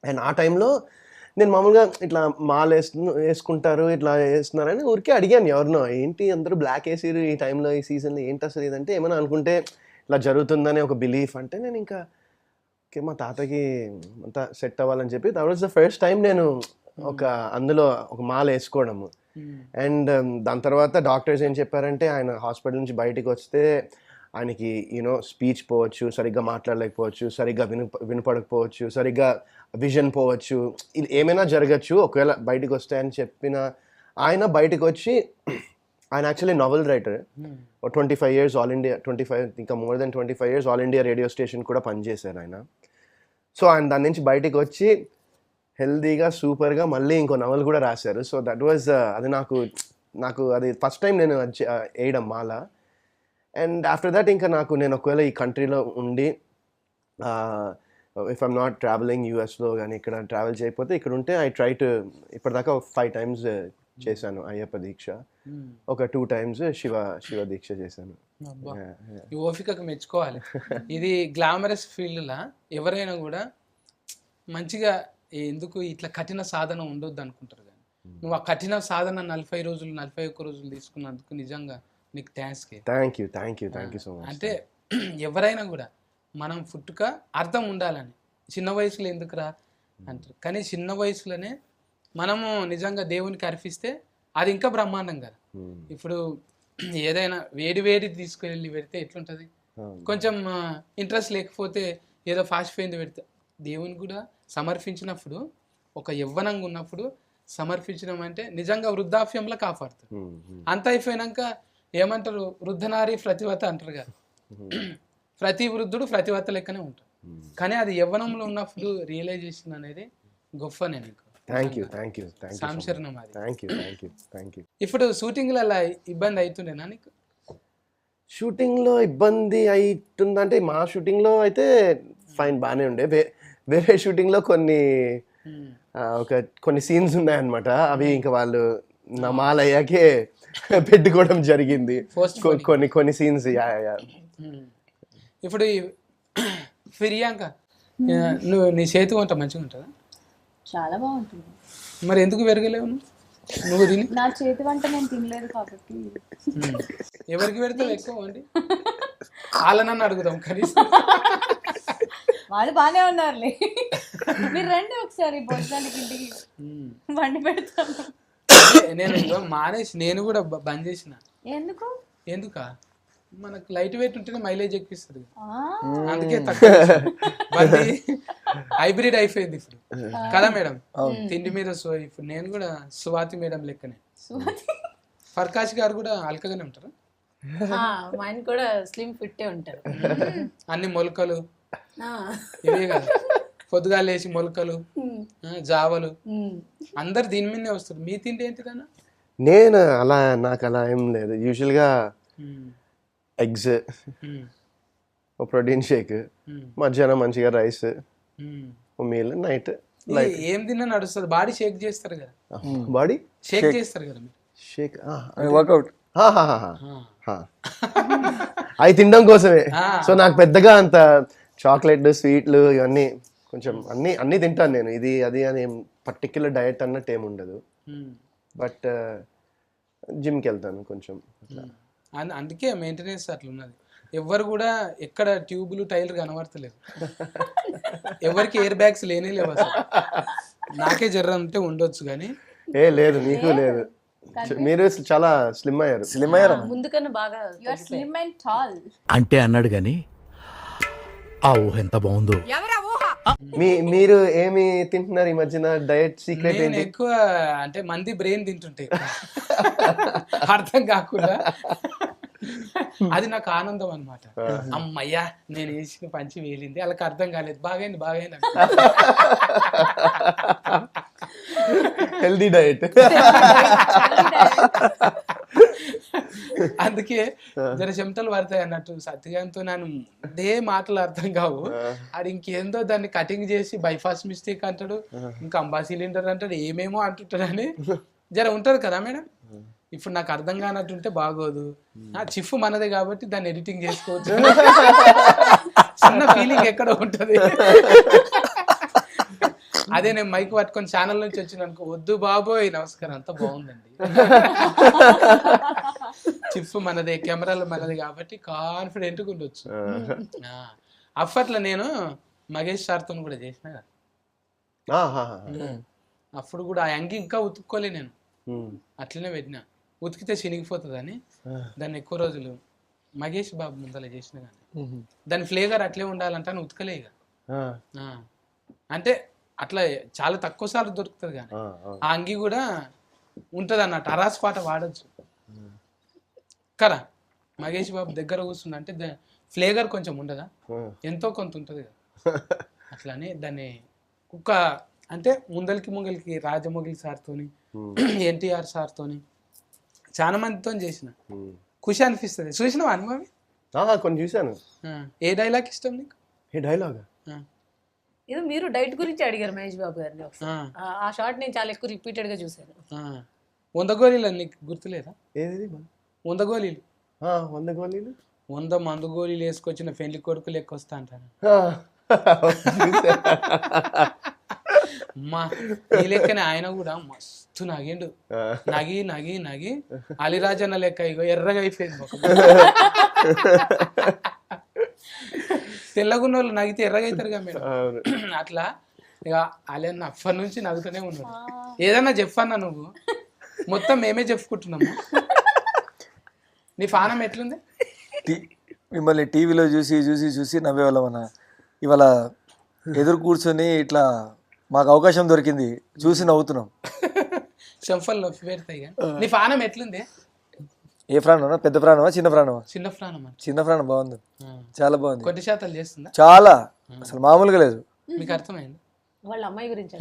అండ్ ఆ టైంలో నేను మామూలుగా ఇట్లా మాల వేసుకుంటారు, ఇట్లా వేస్తున్నారని ఊరికే అడిగాను ఎవరినో, ఏంటి అందరూ బ్లాక్ వేసిరు ఈ టైంలో, ఈ సీజన్లో ఏంటి అసలు ఇదంటే, ఏమైనా అనుకుంటే ఇట్లా జరుగుతుందని ఒక బిలీఫ్. అంటే నేను ఇంకా ఓకే మా తాతకి అంతా సెట్ అవ్వాలని చెప్పి that was the first time నేను అందులో ఒక మాల వేసుకోవడము. అండ్ దాని తర్వాత డాక్టర్స్ ఏం చెప్పారంటే, ఆయన హాస్పిటల్ నుంచి బయటికి వస్తే ఆయనకి స్పీచ్ పోవచ్చు, సరిగ్గా మాట్లాడలేకపోవచ్చు, సరిగ్గా వినపడకపోవచ్చు, సరిగ్గా విజన్ పోవచ్చు, ఇది ఏమైనా జరగచ్చు ఒకవేళ బయటకు వస్తాయని చెప్పిన ఆయన బయటకు వచ్చి, ఆయన actually novel writer, 25 years all India, 25 ఇంకా more than 25 years all India radio station కూడా పనిచేశారు ఆయన. సో ఆయన దాని నుంచి బయటకు వచ్చి హెల్దీగా సూపర్గా మళ్ళీ ఇంకో నవల్ కూడా రాశారు. సో దట్ వాజ్ అది నాకు అది ఫస్ట్ టైం నేను వేయడం మాల. అండ్ ఆఫ్టర్ దట్ ఇంకా నేను ఒకవేళ ఈ కంట్రీలో ఉండి ఇఫ్ ఐమ్ నాట్ ట్రావెలింగ్ యూఎస్లో కానీ ఇక్కడ ట్రావెల్ చేయకపోతే ఇక్కడ ఉంటే ఐ ట్రై టు ఇప్పటిదాకా 5 times చేశాను అయ్యప్ప దీక్ష. మ్మ్. ఒక 2 times శివ దీక్ష చేశాను. అబ్బా. Yeah, yeah. ఈ ఓపికకు మెచ్చుకోవాలి. ఇది గ్లామరస్ ఫీల్డ్లా ఎవరైనా కూడా మంచిగా ఎందుకు ఇట్లా కఠిన సాధన ఉండొద్దు అనుకుంటారు, కానీ నువ్వు ఆ కఠిన సాధన 40 రోజులు 41 రోజులు తీసుకున్నందుకు నిజంగా నీకు thanks. Thank you so much. అంటే ఎవరైనా కూడా మనం పుట్టుక అర్థం ఉండాలని, చిన్న వయసులో ఎందుకురా అంటారు, కానీ చిన్న వయసులోనే మనము నిజంగా దేవునికి అర్పిస్తే అది ఇంకా బ్రహ్మాండం కదా. ఇప్పుడు ఏదైనా వేడి తీసుకువెళ్ళి పెడితే ఎట్లుంటుంది, కొంచెం ఇంట్రెస్ట్ లేకపోతే ఏదో ఫాస్ట్ ఫైంది పెడితే దేవుని కూడా సమర్పించినప్పుడు, ఒక యవ్వనంగా ఉన్నప్పుడు సమర్పించడం అంటే నిజంగా వృద్ధాప్యంలో కాపాడుతుంది. అంత అయిపోయినాక ఏమంటారు, వృద్ధనారి ప్రతివత అంటారు కదా, ప్రతి వృద్ధుడు ప్రతివత లెక్కనే ఉంటాడు. కానీ అది యవ్వనంలో ఉన్నప్పుడు రియలైజేషన్ అనేది గొప్పనే నీకు. థ్యాంక్ యూ సంశరణం అది. Thank you. ఇప్పుడు షూటింగ్లలో ఇబ్బంది అవుతుండేనా నీకు? షూటింగ్లో ఇబ్బంది అవుతుందంటే మా షూటింగ్లో అయితే ఫైన్ బాగానే ఉండే. వేరే షూటింగ్లో కొన్ని సీన్స్ ఉన్నాయన్నమాట. అవి ఇంకా వాళ్ళు నా మాలయ్యాకే పెట్టుకోవడం జరిగింది. కొన్ని సీన్స్. ఇప్పుడు ఫిర్యాంక, నువ్వు నీ చేతి వంట మంచిగా ఉంటుందా? చాలా బాగుంటుంది. మరి ఎందుకు పెరగలేవు నువ్వు తిని? నా చేతి వంట నేను తినలేదు కాబట్టి. ఎవరికి పెడతావు ఎక్కువ అండి? వాళ్ళనన్ను అడుగుదాం కనీసం. వాళ్ళు బాగానే ఉన్నారులే, మీరు రండి ఒకసారి భోజనానికి ఇంటికి, వండి పెడతాను. నేను మానేసి నేను కూడా బంద్ చేసిన. ఎందుకా, మనకు లైట్ వెయిట్ ఉంటేనే మైలేజ్ ఎక్కిస్తుంది, అందుకే తక్కువ హైబ్రిడ్ అయిపోయింది ఇప్పుడు కదా మేడం. తిండి మీద ఇప్పుడు నేను కూడా స్వాతి మేడం లెక్కనే. ఫర్కాష్ గారు కూడా అల్కగానే ఉంటారు, ఆయన కూడా స్లిమ్ ఫిట్టే ఉంటారు. అన్ని మొలకలు ఇవే కదా, పొద్దుగా లేచి మొలకలు జావలు అందరు దీని మీదనే వస్తారు. మీ తిండి ఏంటిదన్నా? నేను నాకు అలా ఏం లేదు. యూజువల్గా ఎగ్స్, ప్రోటీన్ షేక్, మధ్యాహ్నం మంచిగా రైస్, మీల్, నైట్ ఏం తిన్నా నడుస్తుంది. బాడీ షేక్ చేస్తారు కదా, బాడీ షేక్ చేస్తారు కదా మీరు. షేక్ వర్కౌట్ అవి తినడం కోసమే. సో నాకు పెద్దగా అంత చాక్లెట్ స్వీట్లు ఇవన్నీ కొంచెం అన్నీ తింటాను నేను. ఇది అది అని ఏం పర్టిక్యులర్ డయట్ అన్నట్టు ఏమి ఉండదు. బట్ జిమ్కి వెళ్తాను కొంచెం. అందుకే మెయింటెనెన్స్ అట్లా ఉన్నది. ఎవరు కూడా ఎక్కడ ట్యూబులు టైర్లు కనబడతలేదు, ఎవరికి ఎయిర్ బ్యాగ్స్ లేనే లేవు అసలు. నాకే జర్ర అంటే ఉండొచ్చు కానీ లేదు, నీకు లేదు. మీరు చాలా స్లిమ్ అయ్యారు. ముందు కన్నా బాగా స్లిమ్ అండ్ టాల్ అంటే అన్నాడు గాని ఆ ఊహ ఎంత బాగుందో. మీరు ఏమి తింటున్నారు ఈ మధ్యన? డయట్ సీక్రెట్ నేను ఎక్కువ అంటే మంది బ్రెయిన్ తింటుంటే అర్థం కాకుండా అది నాకు ఆనందం అనమాట. అమ్మయ్యా నేను వేసిన పంచి వేలింది, వాళ్ళకి అర్థం కాలేదు, బాగైంది హెల్దీ డయట్. అందుకే జర చెమటలు పడతాయి అన్నట్టు. సత్యగాంతో నేను అదే మాటలు అర్థం కావు. అది ఇంకేందో దాన్ని కటింగ్ చేసి బైపాస్ మిస్టేక్ అంటాడు, ఇంకా అంబా సిలిండర్ అంటాడు, ఏమేమో అంటుంటాడు అని జర ఉంటది కదా మేడం. ఇప్పుడు నాకు అర్థం కానట్టుంటే బాగోదు. చిఫ్ మనదే కాబట్టి దాన్ని ఎడిటింగ్ చేసుకోవచ్చు. చిన్న ఫీలింగ్ ఎక్కడ ఉంటది. అదే నేను మైక్ పట్టుకొని ఛానల్ నుంచి వచ్చిన అనుకో, వద్దు బాబోయ్ నమస్కారం అంతా బాగుందండి. చిఫ్ మనదే, కెమెరాలు మనది కాబట్టి కాన్ఫిడెంట్గా ఉండొచ్చు. అప్పట్లో నేను మగేష్ సార్తో కూడా చేసిన కదా, అప్పుడు కూడా ఆ అంగి ఇంకా ఉతుక్కోలే నేను, అట్లనే పెట్టినా. ఉతికితే చినిగిపోతుంది అని దాన్ని ఎక్కువ రోజులు మగేష్ బాబు ముందర చేసిన కానీ దాని ఫ్లేవర్ అట్లే ఉండాలంటే అని ఉతకలే ఇక. అంటే అట్లా చాలా తక్కువ సార్లు దొరుకుతుంది కానీ ఆ అంగి కూడా ఉంటుంది అన్నట్టు. అరాస్ పాట వాడచ్చు కదా. మగేష్ బాబు దగ్గర కూర్చుంది అంటే ఫ్లేవర్ కొంచెం ఉండదా, ఎంతో కొంత ఉంటుంది కదా. అట్లానే దాన్ని కుక్క అంటే ముంగలికి రాజమౌళి సార్తోని, ఎన్టీఆర్ సార్తోని, చాలా మందితో చేసిన. ఖుషి అనిపిస్తుంది. చూసినావా అనుభవి? కొన్ని చూసాను. ఏ డైలాగ్ ఇష్టం నీకు? ఏ డైలాగ్? ఏదో మీరు డైట్ గురించి అడిగారు మహేష్ బాబు గారిని. ఆ షార్ట్ నేను చాలా ఎక్కువ రిపీటెడ్ గా చూసాను. 100 గోళీలు నీకు గుర్తులేదా? ఏది 100 గోళీలు 100 గోళీలు 100 మందు గోళీలు వేసుకొచ్చిన పెళ్లి కొడుకు లెక్క వస్తా అంటారు. అమ్మా ఈ లెక్కనే ఆయన కూడా మస్తు నగిండు. నగి నగి నగి అలిరాజన్న లెక్క ఇగో ఎర్రగా అయిపోయింది ముఖం. తెల్లగున్న వాళ్ళు నగితే ఎర్రగా అవుతారుగా మేడం. అట్లా ఇక అలన్న అప్పటి నుంచి నవ్వుతూనే ఉన్నాడు. ఏదన్నా చెప్పన్నా నువ్వు, మొత్తం మేమే చెప్పుకుంటున్నాము. నీ పానం ఎట్లుంది? మిమ్మల్ని టీవీలో చూసి చూసి చూసి నవ్వేవాళ్ళం అన్న. ఇవాళ ఎదురు కూర్చొని ఇట్లా మాకు అవకాశం దొరికింది, చూసి నవ్వుతున్నాం. చెంఫల్ నొప్పి పెడతాయి కానీ. నీ పానం ఎట్లుంది? ఏ ప్రాణమా? పెద్ద ప్రాణమా చిన్న ప్రాణమా? చిన్న ప్రాణం అంటే చిన్న ప్రాణం బాగుంది, చాలా బాగుంది. కొద్ది శాతాలు చేస్తుందా? చాలా, అసలు మామూలుగా లేదు. మీకు అర్థమైంది? వాళ్ళ అమ్మాయి గురించి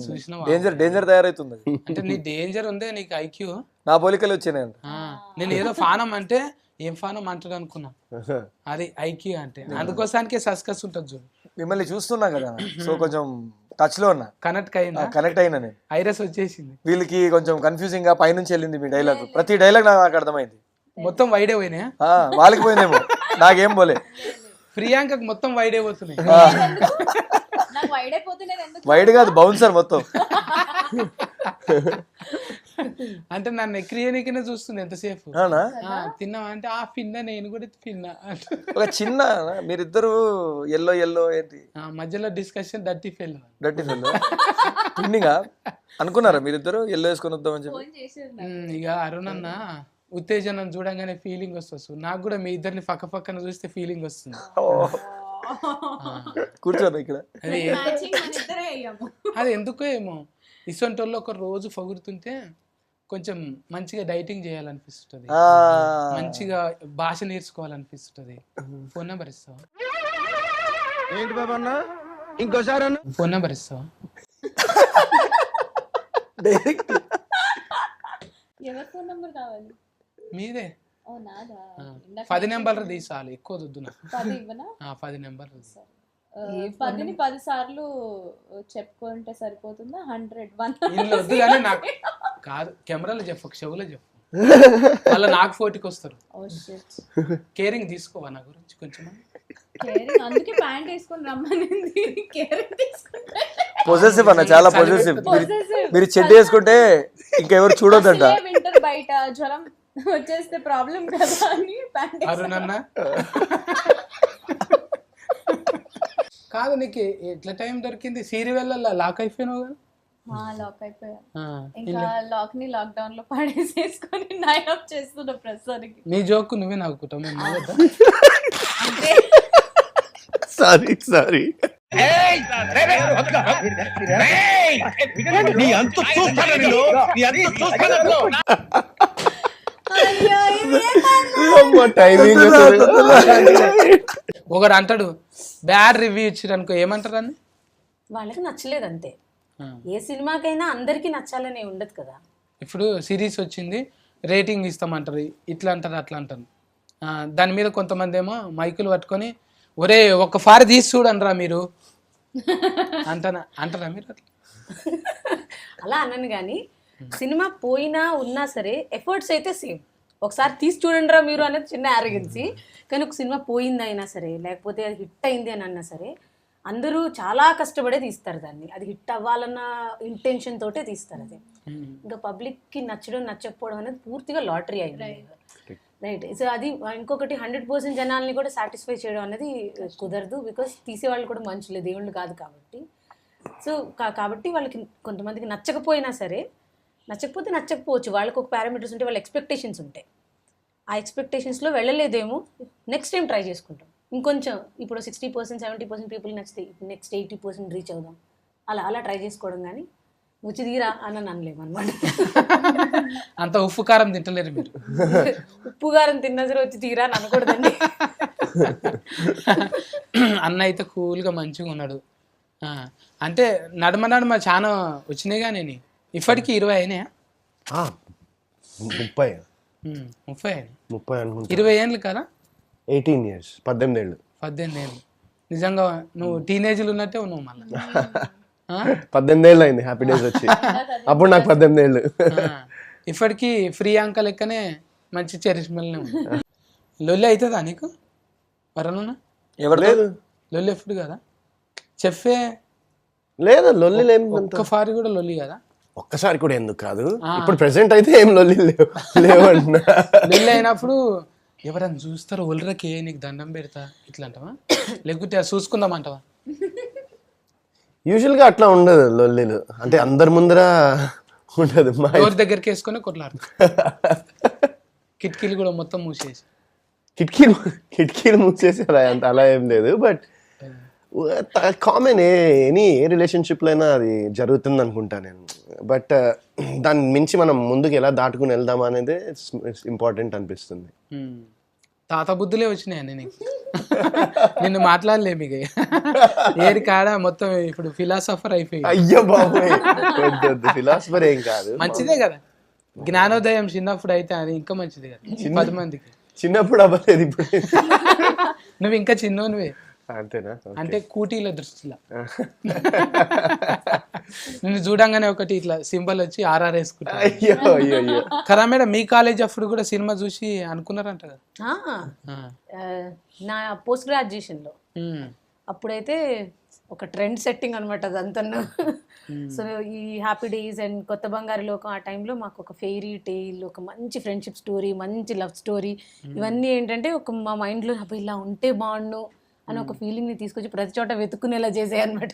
చూసినావా? డేంజర్ తయారవుతుంది. అంటే నీ డేంజర్ ఉందే, నీకు ఐక్యూ. నా పోలికలు వచ్చాయి. నేను ఏదో ఫానం అంటే ఏం ఫానం అంటాడు అనుకున్నా, అది ఐక్యూ అంటే. అందుకోసానికే సస్కస్ ఉంటుంది చూడు. మిమ్మల్ని చూస్తున్నాం కదా, సో కొంచెం టచ్ లో ఉన్నా, కనెక్ట్ అయినా నేను. ఐరస్ వచ్చేసింది. వీళ్ళకి కొంచెం కన్ఫ్యూజింగ్ గా పైనుంచి వెళ్ళింది మీ డైలాగ్. ప్రతి డైలాగ్ నాకు అర్థమైంది. మొత్తం వైడే పోయినాయా? వాళ్ళకి పోయిందేమో, నాకేం పోలే. ప్రియాంకకు మొత్తం వైడే పోతున్నాయి. నాకు వైడ్ అయిపోతే నేను ఎందుకు వైడ్ కాదు, బౌన్సర్ మొత్తం. అంటే నన్ను ఎక్రియనికినే చూస్తుంది ఎంతసేపు. అవునా? తిన్నావా అంటే ఆ పిన్న, నేను కూడా తిన్నా. ఒక చిన్న మీరిద్దరు ఎల్లో ఎల్లో ఏంటి మధ్యలో డిస్కషన్ డర్టీ ఫెల్ పిన్నిగా అనుకున్నారా మీరిద్దరు ఎల్లో వేసుకొని వద్దామని చెప్పి? ఫోన్ చేసేది ఇక అరుణ్ అన్న ఉత్తేజనం చూడంగానే ఫీలింగ్ వస్తుంది. నాకు కూడా మీ ఇద్దరిని పక్క పక్కన చూస్తే ఫీలింగ్ వస్తుంది. కూర్చోను ఇక్కడ. అది మ్యాచింగ్ మన ఇద్దరే అయ్యాము. అది ఎందుకో ఏమో, ఇసొంటి వాళ్ళు ఒక రోజు పొగుడుతుంటే కొంచెం మంచిగా డైటింగ్ చేయాలనిపిస్తుంది, మంచిగా భాష నేర్చుకోవాలనిపిస్తుంది. ఫోన్ నెంబర్ ఇస్తావా? ఏంటి బాబా అన్న ఇంకోసారి ఫోన్ నెంబర్ ఇస్తావా? డైరెక్ట్ ఎవరి ఫోన్ నంబర్ కావాలి? మీదే. ఓ నాదా? 10 నెంబర్లు తీసాలి, ఎక్కువ వద్దు నాకు. 10 ఇవ్వనా? 10 నెంబర్లు. 10ని 10 సార్లు చెప్పుకుంటే సరిపోతుందా? 100 ఇంట్లో వద్దు కానీ నాకు కాదు, కెమెరాలో చెప్పు, చెవులో చెప్పు, మళ్ళీ నాకు ఫోటోకి వస్తారు. కేరింగ్ తీసుకోవా నా గురించి కొంచెం? కేరింగ్ అందుకే ప్యాంట్ వేసుకొని రమ్మనింది. కేరింగ్ తీసుకుంటే పొజెసివ్ అన్న, చాలా పొజెసివ్. మీరు చెడ్డ వేసుకుంటే ఇంకెవరు చూడొద్దంట. వింటర్ బయట జ్వరం వచ్చేస్తే ప్రాబ్లం కదా అని ప్యాంట్ అరుణ్ అన్న కాదు, నీకు ఎట్లా టైం దొరికింది? సీరియల్ లాక్ అయిపోయినావు కదా? లాక్ అయిపోయా. ఇంకా లాక్ ని లాక్డౌన్ లో పడేసేసుకొని నైట్ ఆఫ్ చేస్తున్నా ప్రస్తుతానికి. నీ జోక్ నువ్వే నవ్వుకుంటావు, మేము నవ్వద్దా? సారీ ఒకడు అంటాడు బ్యాడ్ రివ్యూ ఇచ్చారు అనుకో, ఏమంటారు అని? వాళ్ళకి నచ్చలేదు అంతే. ఏ సినిమాకైనా అందరికీ నచ్చాలనే ఉండదు కదా. ఇప్పుడు సిరీస్ వచ్చింది, రేటింగ్ ఇస్తామంటారు, ఇట్లా అంటారు అట్లా అంటారు. దాని మీద కొంతమంది ఏమో మైకులు పట్టుకొని ఒరే ఒక్కసారి తీసి చూడండిరా మీరు అంటారా మీరు? అట్లా అలా అన్నాను కానీ సినిమా పోయినా ఉన్నా సరే ఎఫర్ట్స్ అయితే సేమ్. ఒకసారి తీసి చూడండి రా మీరు అనేది చిన్న యారగెన్సీ. కానీ ఒక సినిమా పోయింది అయినా సరే, లేకపోతే అది హిట్ అయింది అని అన్నా సరే, అందరూ చాలా కష్టపడే తీస్తారు దాన్ని. అది హిట్ అవ్వాలన్న ఇంటెన్షన్ తోటే తీస్తారు. అది ఇంకా పబ్లిక్కి నచ్చడం నచ్చకపోవడం అనేది పూర్తిగా లాటరీ అయింది. రైట్. సో అది ఇంకొకటి 100% జనాల్ని కూడా సాటిస్ఫై చేయడం అనేది కుదరదు. బికాస్ తీసేవాళ్ళు కూడా మనుషులే, దేవుళ్ళు కాదు కాబట్టి. సో కాబట్టి వాళ్ళకి కొంతమందికి నచ్చకపోయినా సరే, నచ్చకపోతే నచ్చకపోవచ్చు, వాళ్ళకి ఒక పారామీటర్స్ ఉంటాయి, వాళ్ళ ఎక్స్పెక్టేషన్స్ ఉంటాయి. ఆ ఎక్స్పెక్టేషన్స్లో వెళ్ళలేదేమో, నెక్స్ట్ టైం ట్రై చేసుకుంటాం ఇంకొంచెం. ఇప్పుడు 60% 70% పీపుల్ నచ్చితే నెక్స్ట్ 80% రీచ్ అవుదాం, అలా ట్రై చేసుకోవడం. కానీ వచ్చి తీరా అని అనలేము అనమాట. అంత ఉప్పు కారం తింటలేరు మీరు. ఉప్పు కారం తిన్నా సరే వచ్చి తీరా అని అనకూడదండి. అన్న అయితే కూల్గా మంచిగా ఉన్నాడు. అంటే నడమ చాలా వచ్చినాయి కానీ ఇప్పటికి 20 అయినాయా? 30 అనుకుంటా. 20 ఏళ్ళు కదా? 18 years, 18 ఏళ్ళు. 18 ఏళ్ళు. నిజంగా నువ్వు టీనేజ్లు ఉన్నట్టే ఉన్నావు మళ్ళీ. 18 ఏళ్ళు అయింది హ్యాపీ డేస్ వచ్చి. అప్పుడు నాకు 18 ఏళ్ళు. ఇప్పటికీ ప్రియాంక లెక్కనే మంచి చరిష్మల్నే ఉంది. లొల్లి అవుతుందా నీకు వరనున్నా? ఎవరు లేదు లొల్లి ఎప్పుడు కదా చెప్పే లేదు లొల్లి లేదు. ఒక్క ఫారి కూడా లొల్లి కదా? ఒక్కసారి కూడా ఎందుకు కాదు, ఇప్పుడు ప్రెసెంట్ అయితే ఏం లొల్లి లేవు అంటున్నా. లొల్లి అయినప్పుడు ఎవరైనా చూస్తారు ఒళ్ళరకే నీకు దండం పెడతా ఇట్లా అంటావా, లేకపోతే అది చూసుకుందామంటావా? యూజువల్ గా అట్లా ఉండదు లొల్లిలు, అంటే అందరి ముందర ఉండదు. మా డోర్ దగ్గరికి వేసుకొని కొట్లాడు, కిటికీలు కూడా మొత్తం మూసేసి. కిటికీలు మూసేసి అలా ఏం లేదు, బట్ కామన్ ఎనీ రిలేషన్షిప్ లో అయినా అది జరుగుతుంది అనుకుంటా నేను. బట్ దాన్ని మించి మనం ముందుకు ఎలా దాటుకుని వెళ్దాం అనేది ఇంపార్టెంట్ అనిపిస్తుంది. తాత బుద్ధులే వచ్చినాయి నీకు. నిన్ను మాట్లాడలే మీకు ఏరి కాడ మొత్తం ఇప్పుడు ఫిలాసఫర్ అయిపోయి. అయ్యో బాబోయ్, ఫిలాసఫర్ ఏం కాదు, మంచిదే కదా జ్ఞానోదయం. చిన్నప్పుడు అయితే అది ఇంకా మంచిది కదా 10 మందికి. చిన్నప్పుడు అవ్వలేదు, ఇప్పుడు నువ్వు ఇంకా చిన్నోనివే అంతేనా? అంటే కూటీల దృష్టిలో నిన్ను చూడంగానే ఒకటి ఇట్లా సింబల్ వచ్చి ఆర్ఆర్ వేసుకుంటా. అయ్యో అయ్యో అయ్యో. కదా మేడం, మీ కాలేజ్ అప్పుడు కూడా సినిమా చూసి అనుకున్నారంట కదా? నా పోస్ట్ గ్రాడ్యుయేషన్లో అప్పుడైతే ఒక ట్రెండ్ సెట్టింగ్ అనమాట అదంతా. సో ఈ హ్యాపీ డేస్ అండ్ కొత్త బంగారు లోకం ఆ టైంలో మాకు ఒక ఫెయిరీ టేల్, ఒక మంచి ఫ్రెండ్షిప్ స్టోరీ, మంచి లవ్ స్టోరీ, ఇవన్నీ ఏంటంటే ఒక మా మైండ్లో అప్పుడు ఇలా ఉంటే బాగుండు అని ఒక ఫీలింగ్ని తీసుకొచ్చి ప్రతి చోట వెతుక్కునేలా చేసాయి అనమాట.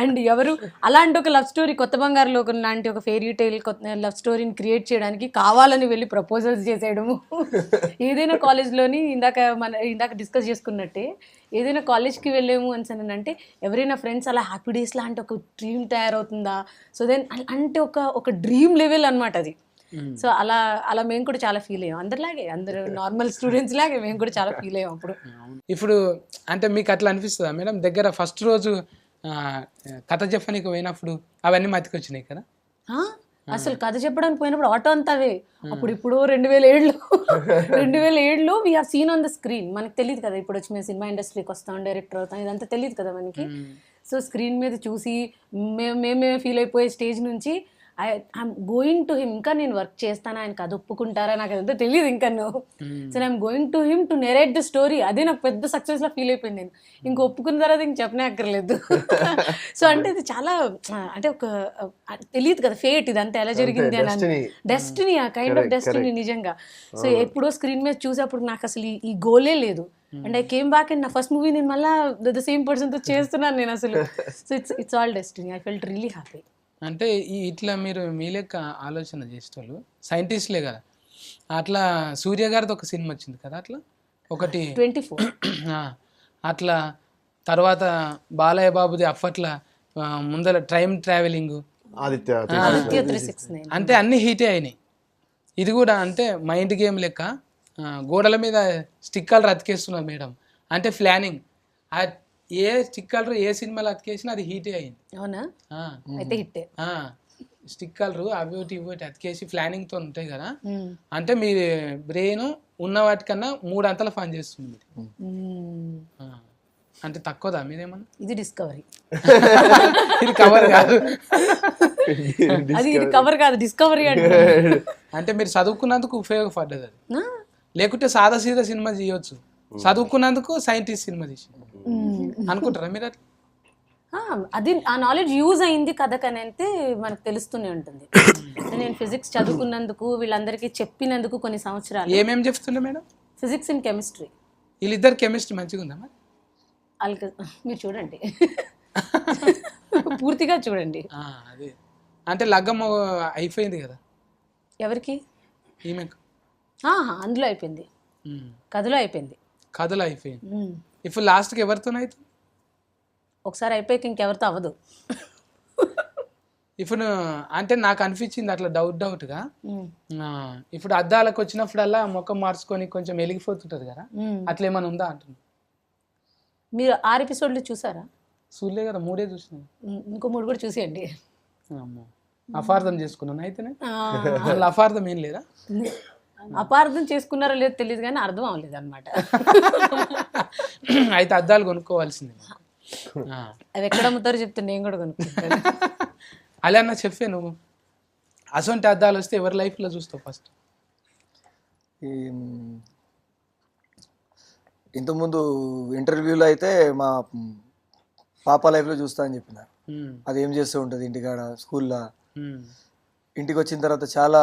అండ్ ఎవరు అలాంటి ఒక లవ్ స్టోరీ, కొత్త బంగారు లోకం లాంటి ఒక ఫెయిరీ టైల్ లవ్ స్టోరీని క్రియేట్ చేయడానికి కావాలని వెళ్ళి ప్రపోజల్స్ చేసేయడము. ఏదైనా కాలేజ్లోని ఇందాక డిస్కస్ చేసుకున్నట్టే, ఏదైనా కాలేజ్కి వెళ్ళాము అని అంటే ఎవరైనా ఫ్రెండ్స్ అలా హ్యాపీ డేస్ లాంటి ఒక డ్రీమ్ తయారవుతుందా, సో దెన్ అంటే ఒక డ్రీమ్ లెవెల్ అనమాట అది. సో అలా మేము కూడా చాలా ఫీల్ అయ్యాం, అందరిలాగే, అందరు నార్మల్ స్టూడెంట్స్ లాగే మేము కూడా చాలా ఫీల్ అయ్యాం అప్పుడు. ఇప్పుడు అంటే మీకు అట్లా అనిపిస్తుందా మేడం, దగ్గర ఫస్ట్ రోజు కథ చెప్పడానికి పోయినప్పుడు అవన్నీ మతికొచ్చినాయి కదా? అసలు కథ చెప్పడానికి పోయినప్పుడు ఆటో అంతా అవే. అప్పుడు ఇప్పుడు 2007లో we have seen on the screen. మనకు తెలియదు కదా ఇప్పుడు వచ్చి మేము సినిమా ఇండస్ట్రీకి వస్తాం, డైరెక్టర్ అవుతాం, ఇదంతా తెలియదు కదా మనకి. సో స్క్రీన్ మీద చూసి మేమే ఫీల్ అయిపోయే స్టేజ్ నుంచి ఐఎమ్ గోయింగ్ టు హిమ్, ఇంకా నేను వర్క్ చేస్తాను, ఆయన కథ ఒప్పుకుంటారా నాకు అదంతా తెలియదు ఇంకా. So I'm going to him to narrate the story. అదే నాకు పెద్ద సక్సెస్లా ఫీల్ అయిపోయింది నేను. ఇంక ఒప్పుకున్న తర్వాత ఇంక చెప్పనే అక్కర్లేదు. సో అంటే ఇది చాలా అంటే ఒక తెలియదు కదా ఫేట్, ఇదంతా ఎలా జరిగింది అని. డెస్టినీ, ఆ కైండ్ ఆఫ్ డెస్టినీ నిజంగా. సో ఎప్పుడో స్క్రీన్ మీద చూసేప్పుడు నాకు అసలు ఈ గోలే లేదు. And I came back and నా ఫస్ట్ మూవీ నేను మళ్ళీ ద సేమ్ పర్సన్తో చేస్తున్నాను నేను అసలు. So it's all destiny. I felt really happy. అంటే ఇట్లా మీరు మీ లెక్క ఆలోచన చేసేటోళ్ళు సైంటిస్ట్లే కదా. అట్లా సూర్య గారిది ఒక సినిమా వచ్చింది కదా, అట్లా ఒకటి 24. అట్లా తర్వాత బాలయ్య బాబుది అప్పట్లా ముందర టైం ట్రావెలింగ్, ఆదిత్య 369 అంటే అన్ని హీటే అయినాయి. ఇది కూడా అంటే మైండ్ గేమ్ లెక్క గోడల మీద స్టిక్కర్లు అతికేస్తున్నారు మేడం. అంటే ప్లానింగ్, ఏ స్టిక్కర్లు ఏ సినిమాలో అతికేసినా అది హీటే అయింది. అవునా? అయితే హిట్టే. స్టిక్కర్లు అవి ఇవి అతికేసి ప్లానింగ్తో ఉంటాయి కదా. అంటే మీ బ్రెయిన్ ఉన్న వాటికన్నా 3 అంతల పని చేస్తుంది. అంటే తక్కువదా మీరేమన్నా? ఇది డిస్కవరీ. ఇది కవర్ కాదు, ఇది కవర్ కాదు, డిస్కవరీ అంటే మీరు చదువుకున్నందుకు ఉపయోగపడ్డది అది. లేకుంటే సాదా సీదా సినిమా చేయొచ్చు, చదువుకున్నందుకు సైంటిస్ట్ సినిమా తీసి అనుకుంటారా మీరు అట్లా? అది ఆ నాలెడ్జ్ యూజ్ అయింది కథకని అయితే మనకు తెలుస్తూనే ఉంటుంది. నేను ఫిజిక్స్ చదువుకున్నందుకు, వీళ్ళందరికీ చెప్పినందుకు కొన్ని సంవత్సరాలు. ఏమేమి చెప్తుండే మేడం? Physics and chemistry. వీళ్ళిద్దరు కెమిస్ట్రీ మంచిగా ఉందా మరి? మీరు చూడండి, పూర్తిగా చూడండి. అదే అంటే లగ్గం అయిపోయింది కదా ఎవరికి? ఈమెకు. అందులో అయిపోయింది, కథలో అయిపోయింది. కథలో అయిపోయింది. ఇప్పుడు లాస్ట్కి ఎవరితోనైతే ఒకసారి అయిపోయాక ఇంకెవరితో అవ్వదు. ఇప్పుడు అంటే నాకు అనిపించింది అట్లా డౌట్గా, ఇప్పుడు అద్దాలకు వచ్చినప్పుడల్లా ముఖం మార్చుకొని కొంచెం వెలిగిపోతుంటది కదా, అట్లా ఏమైనా ఉందా అంటున్నా. మీరు 6 ఎపిసోడ్లు చూసారా? చూడలే కదా, 3 చూసినాను. ఇంకో 3 కూడా చూసేయండి. అపార్థం చేసుకున్నాను అయితేనే. అసలు అపార్థం ఏం లేదా? అపార్థం చేసుకున్నారో లేదో తెలియదు కానీ అర్థం అవ్వలేదు అనమాట. అయితే అద్దాలు కొనుక్కోవాల్సింది. అవి ఎక్కడ అమ్ముతారో చెప్తే నేను కూడా కొనుక్కుంటాను. అలా అన్న చెప్పే నువ్వు అసొంటి అద్దాలు వస్తే ఎవరి లైఫ్లో చూస్తావు ఫస్ట్? ఈ ఇంతకుముందు ఇంటర్వ్యూలో అయితే మా పాప లైఫ్లో చూస్తా అని చెప్పిన. అది ఏం చేస్తూ ఉంటుంది ఇంటికాడ, స్కూల్లో, ఇంటికి వచ్చిన తర్వాత చాలా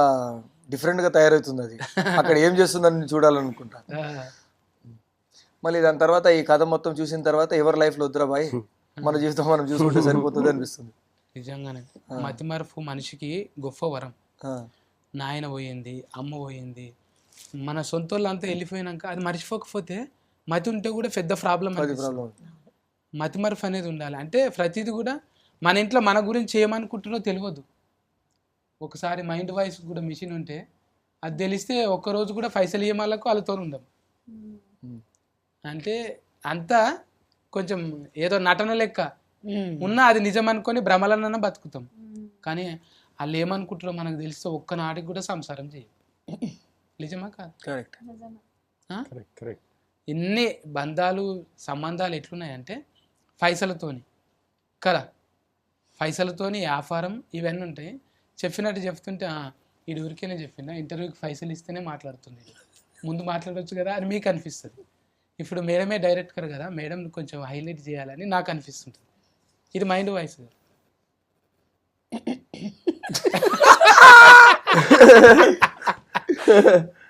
డిఫరెంట్గా తయారవుతుంది. అది అక్కడ ఏం చేస్తుందని నేను చూడాలనుకుంటా. మళ్ళీ దాని తర్వాత ఈ కథ మొత్తం చూసిన తర్వాత ఎవరి లైఫ్లో వద్దురా బాయ్, మన జీవితం మనం చూసుకుంటే సరిపోతుంది అనిపిస్తుంది. నిజంగానే మతిమరుపు మనిషికి గొప్ప వరం. నాయన పోయింది, అమ్మ పోయింది, మన సొంత వాళ్ళు అంతా వెళ్ళిపోయినాక అది మర్చిపోకపోతే మతి ఉంటే కూడా పెద్ద ప్రాబ్లం. మతిమరుపు అనేది ఉండాలి. అంటే ప్రతిదీ కూడా మన ఇంట్లో మన గురించి ఏమనుకుంటున్నో తెలియదు. ఒకసారి మైండ్ వాయిస్ కూడా మిషన్ ఉంటే అది తెలిస్తే ఒక్కరోజు కూడా పైసలు ఇయ్యమాలకు వాళ్ళతో ఉండం. అంటే అంతా కొంచెం ఏదో నటన లెక్క ఉన్నా అది నిజం అనుకొని భ్రమలన్నా బతుకుతాం. కానీ వాళ్ళు ఏమనుకుంటారో మనకు తెలిస్తే ఒక్కనాటికి కూడా సంసారం చేయం. నిజమా కాదు? కరెక్ట్. ఎన్ని బంధాలు సంబంధాలు ఎట్లున్నాయంటే పైసలతోని కదా, పైసలతోని వ్యాపారం ఇవన్నీ ఉంటాయి. చెప్పినట్టు చెప్తుంటే ఈ ఊరికేనే చెప్పిన, ఇంటర్వ్యూకి పైసలు ఇస్తేనే మాట్లాడుతుంది, ముందు మాట్లాడవచ్చు కదా అని మీకు అనిపిస్తుంది. ఇప్పుడు మేడమే డైరెక్టర్ కదా, మేడం కొంచెం హైలైట్ చేయాలని నాకు అనిపిస్తుంటుంది. ఇది మైండ్ వాయిస్.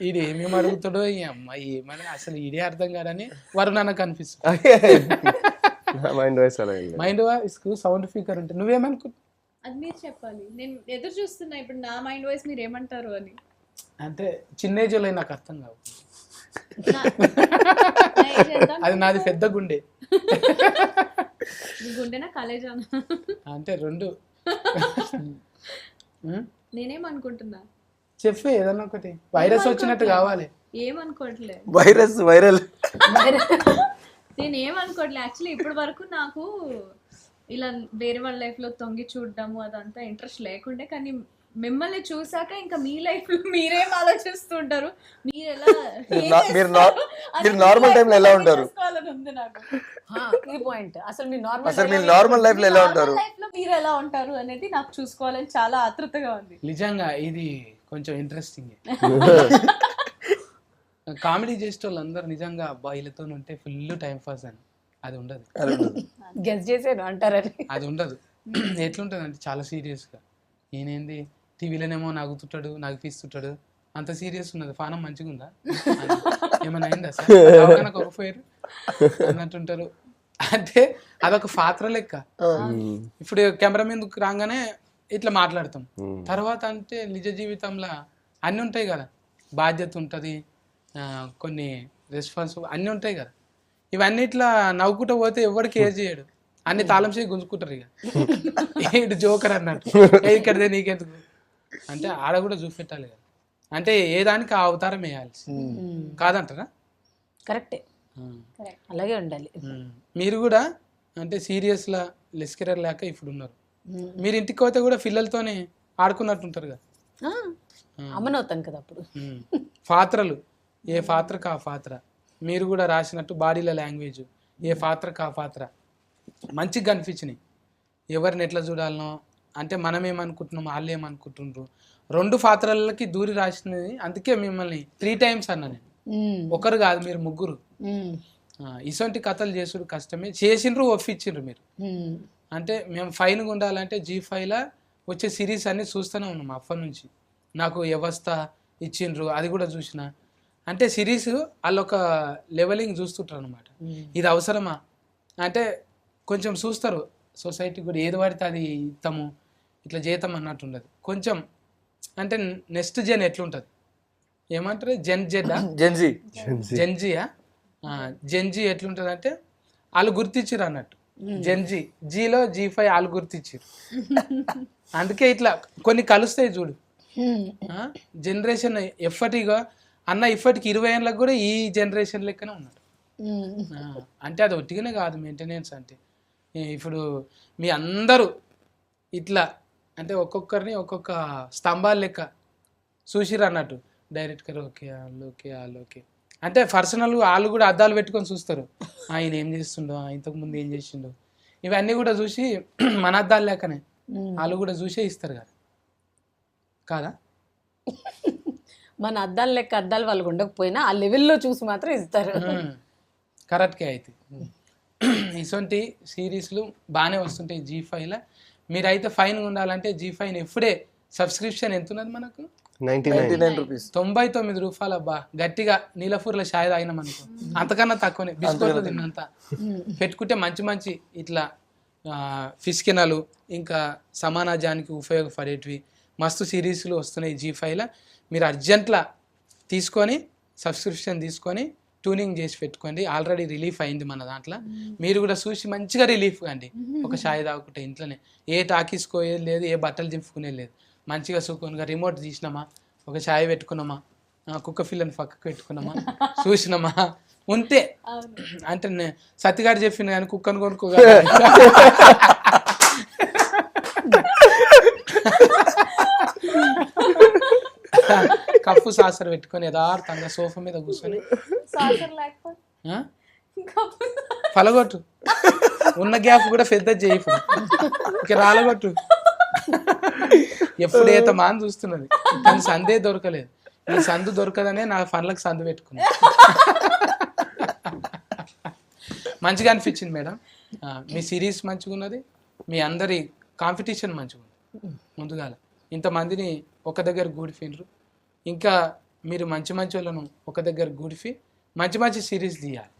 ఇది ఏమేమి అడుగుతాడో ఈ అమ్మాయి ఏమని అసలు ఇదే అర్థం కాదని వరుణ్ నాకు అనిపిస్తుంది. మైండ్ వాయిస్ సౌండ్ స్పీకర్ ఉంటుంది. నువ్వేమనుకుంటున్నావు? అది మీరు చెప్పాలి, నేను ఎదురు చూస్తున్నా ఇప్పుడు నా మైండ్ వాయిస్ మీరు ఏమంటారు అని. అంటే చిన్న ఏజ్లో నాకు అర్థం కావు. అది నాది పెద్ద గుండె. గుండెనా కాలేజా? అంటే రెండు. నేనేమనుకుంటున్నా చెప్పే ఏదన్నా ఒకటి. వైరస్ వచ్చినట్టు కావాలి. ఏమనుకోవట్లే, వైరల్ నేను ఏమనుకోవట్లే. యాక్చువల్లీ ఇప్పటి వరకు నాకు ఇలా వేరే వాళ్ళ లైఫ్ లో తొంగి చూడడము అదంతా ఇంట్రెస్ట్ లేకుండే. కానీ మిమ్మల్ని చూసాక ఇంకా మీ లైఫ్ లో మీరేం ఆలోచిస్తుంటారు, మీరు ఎలా మీరు నార్మల్ టైంలో ఎలా ఉంటారు ఉంది నాకు. ఇది పాయింట్. అసలు మీ నార్మల్ లైఫ్ లో ఎలా ఉంటారు, లైఫ్ లో మీరు ఎలా ఉంటారు అనేది నాకు చూసుకోవాలని చాలా ఆతృతగా ఉంది. నిజంగా ఇది కొంచెం ఇంట్రెస్టింగ్. కామెడీ చేసే వాళ్ళు అందరు నిజంగా అబ్బాయిలతో ఉంటే ఫుల్ టైం పాస్ అని అది ఉండదు. గెస్ చేసాను అంటారని అది ఉండదు. ఎట్లుంటుంది అంటే చాలా సీరియస్గా, ఈయనేంది టీవీలోనేమో నవ్వుతుంటాడు, నవ్విస్తుంటాడు, అంత సీరియస్ ఉన్నది. పానం మంచిగా ఉందా, ఏమైనా అయిందా సార్ కొరపోయారు అన్నట్టుంటారు. అంటే అదొక పాత్ర లెక్క. ఇప్పుడు కెమెరా మీదకి రాగానే ఇట్లా మాట్లాడతాం. తర్వాత అంటే నిజ జీవితంలో అన్నీ ఉంటాయి కదా, బాధ్యత ఉంటుంది, కొన్ని రెస్పాన్సిబుల్ అన్నీ ఉంటాయి కదా. ఇవన్నీ ఇట్లా నవ్వుకుంటూ పోతే ఎవరు కేర్ చేయడు, అన్ని తాళం చేసి గుంజుకుంటారు. ఇక ఇటు జోకర్ అన్నట్టు, ఇక్కడదే నీకెందుకు అంటే ఆడ కూడా చూపెట్టాలి కదా. అంటే ఏ దానికి ఆ అవతారం వేయాల్సి కాదంటారా? కరెక్టే, అలాగే ఉండాలి. మీరు కూడా అంటే సీరియస్లా లెస్కరర్ లేక ఇప్పుడు ఉన్నారు. మీరు ఇంటికి పోతే కూడా పిల్లలతోనే ఆడుకున్నట్టుంటారు కదా. అమ్మనవుతాను కదా అప్పుడు. పాత్రలు ఏ పాత్రకు ఆ పాత్ర, మీరు కూడా రాసినట్టు బాడీల లాంగ్వేజ్ ఏ పాత్రకు ఆ పాత్ర మంచిగా కనిపించినాయి. ఎవరిని ఎట్లా చూడాలనో అంటే మనం ఏమనుకుంటున్నాం, వాళ్ళు ఏమనుకుంటుండ్రు, రెండు పాత్రలకి దూరి రాసినది. అందుకే మిమ్మల్ని 3 times అన్నా నేను, ఒకరు కాదు మీరు ముగ్గురు. ఇటువంటి కథలు చేసుడు కష్టమే, చేసిండ్రు ఒప్పించిండ్రు మీరు. అంటే మేము ఫైన్గా ఉండాలంటే G5లా వచ్చే సిరీస్ అన్ని చూస్తూనే ఉన్నాం అప్పటి నుంచి. నాకు వ్యవస్థ ఇచ్చిండ్రు, అది కూడా చూసిన. అంటే సిరీస్ వాళ్ళు ఒక లెవెలింగ్ చూస్తుంటారు అనమాట. ఇది అవసరమా అంటే కొంచెం చూస్తారు. సొసైటీ కూడా ఏది పడితే అది ఇస్తాము, ఇట్లా చేద్దాం అన్నట్టు ఉండదు. కొంచెం అంటే నెక్స్ట్ జెన్ ఎట్లుంటుంది ఏమంటారు, జెన్జీయా జెన్జీ ఎట్లుంటుంది అంటే వాళ్ళు గుర్తించారు అన్నట్టు. జెన్జీ జీలో G5 వాళ్ళు గుర్తించారు. అందుకే ఇట్లా కొన్ని కలుస్తాయి చూడు. జనరేషన్ ఎప్పటిగా అన్న ఇప్పటికి 20 ఏళ్ళకి కూడా ఈ జనరేషన్ లెక్కనే ఉన్నాడు. అంటే అది ఒట్టిగానే కాదు మెయింటెనెన్స్. అంటే ఇప్పుడు మీ అందరూ ఇట్లా అంటే ఒక్కొక్కరిని ఒక్కొక్క స్తంభాలు లెక్క చూసిరు అన్నట్టు. డైరెక్టర్ ఓకే వాళ్ళు ఓకే వాళ్ళు ఓకే అంటే పర్సనల్ వాళ్ళు కూడా అద్దాలు పెట్టుకొని చూస్తారు. ఆయన ఏం చేస్తుండో, ఇంతకుముందు ఏం చేసిండో, ఇవన్నీ కూడా చూసి మన అద్దాలు లేకనే వాళ్ళు కూడా చూసే ఇస్తారు కదా కాదా? మన అద్దాలు లెక్క అద్దాలు వాళ్ళకు ఉండకపోయినా ఆ లెవెల్లో చూసి మాత్రం ఇస్తారు. కరెక్ట్గా అయితే ఇటువంటి సిరీస్లు బాగానే వస్తుంటాయి G5లో. మీరైతే ఫైన్ ఉండాలంటే G5 ఎప్పుడే సబ్స్క్రిప్షన్ ఎంత ఉన్నది మనకు? 99 రూపీస్. 99 రూపాయలు. అబ్బా గట్టిగా నీలపూర్లో షాయ్ తాగినాం అనుకో, అంతకన్నా తక్కువనే బిస్కెట్లు తిన్నంత పెట్టుకుంటే మంచి మంచి ఇట్లా ఫిస్కినలు ఇంకా సమాజానికి ఉపయోగపడేటివి మస్తు సిరీస్లు వస్తున్నాయి G5లో. మీరు అర్జెంట్లా తీసుకొని సబ్స్క్రిప్షన్ తీసుకొని ట్యూనింగ్ చేసి పెట్టుకోండి. ఆల్రెడీ రిలీఫ్ అయింది మన దాంట్లో. మీరు కూడా చూసి మంచిగా రిలీఫ్ కండి. ఒక షాయ్ తాగుకుంటే ఇంట్లోనే ఏ టాకీసుకోయేది లేదు, ఏ బట్టలు చింపుకునేది లేదు. మంచిగా సుఖంగా రిమోట్ తీసినామా, ఒక ఛాయ్ పెట్టుకున్నామా, కుక్క పిల్లని పక్కకు పెట్టుకున్నామా, చూసినామా ఉంటే. అంటే సత్తిగాడు చెప్పిన కానీ కుక్కను కొనుక్కోగా కప్పు సాసర్ పెట్టుకొని యథార్థంగా సోఫా మీద కూర్చొని పలగొట్టు, ఉన్న గ్యాప్ కూడా పెద్ద చేయి, ఇక రాలగొట్టు. ఎప్పుడు ఏతమా అని చూస్తున్నది కానీ సందే దొరకలేదు. ఈ సందు దొరకదనే నా పనులకు సందు పెట్టుకున్నా. మంచిగా అనిపించింది మేడం. మీ సిరీస్ మంచిగా ఉన్నది, మీ అందరి కాంపిటీషన్ మంచిగా ఉంది. ముందుగా ఇంతమందిని ఒక దగ్గర గూడిఫిండ్రు, ఇంకా మీరు మంచి మంచి వాళ్ళను ఒక దగ్గర గూడిఫి మంచి మంచి సిరీస్ తీయాలి.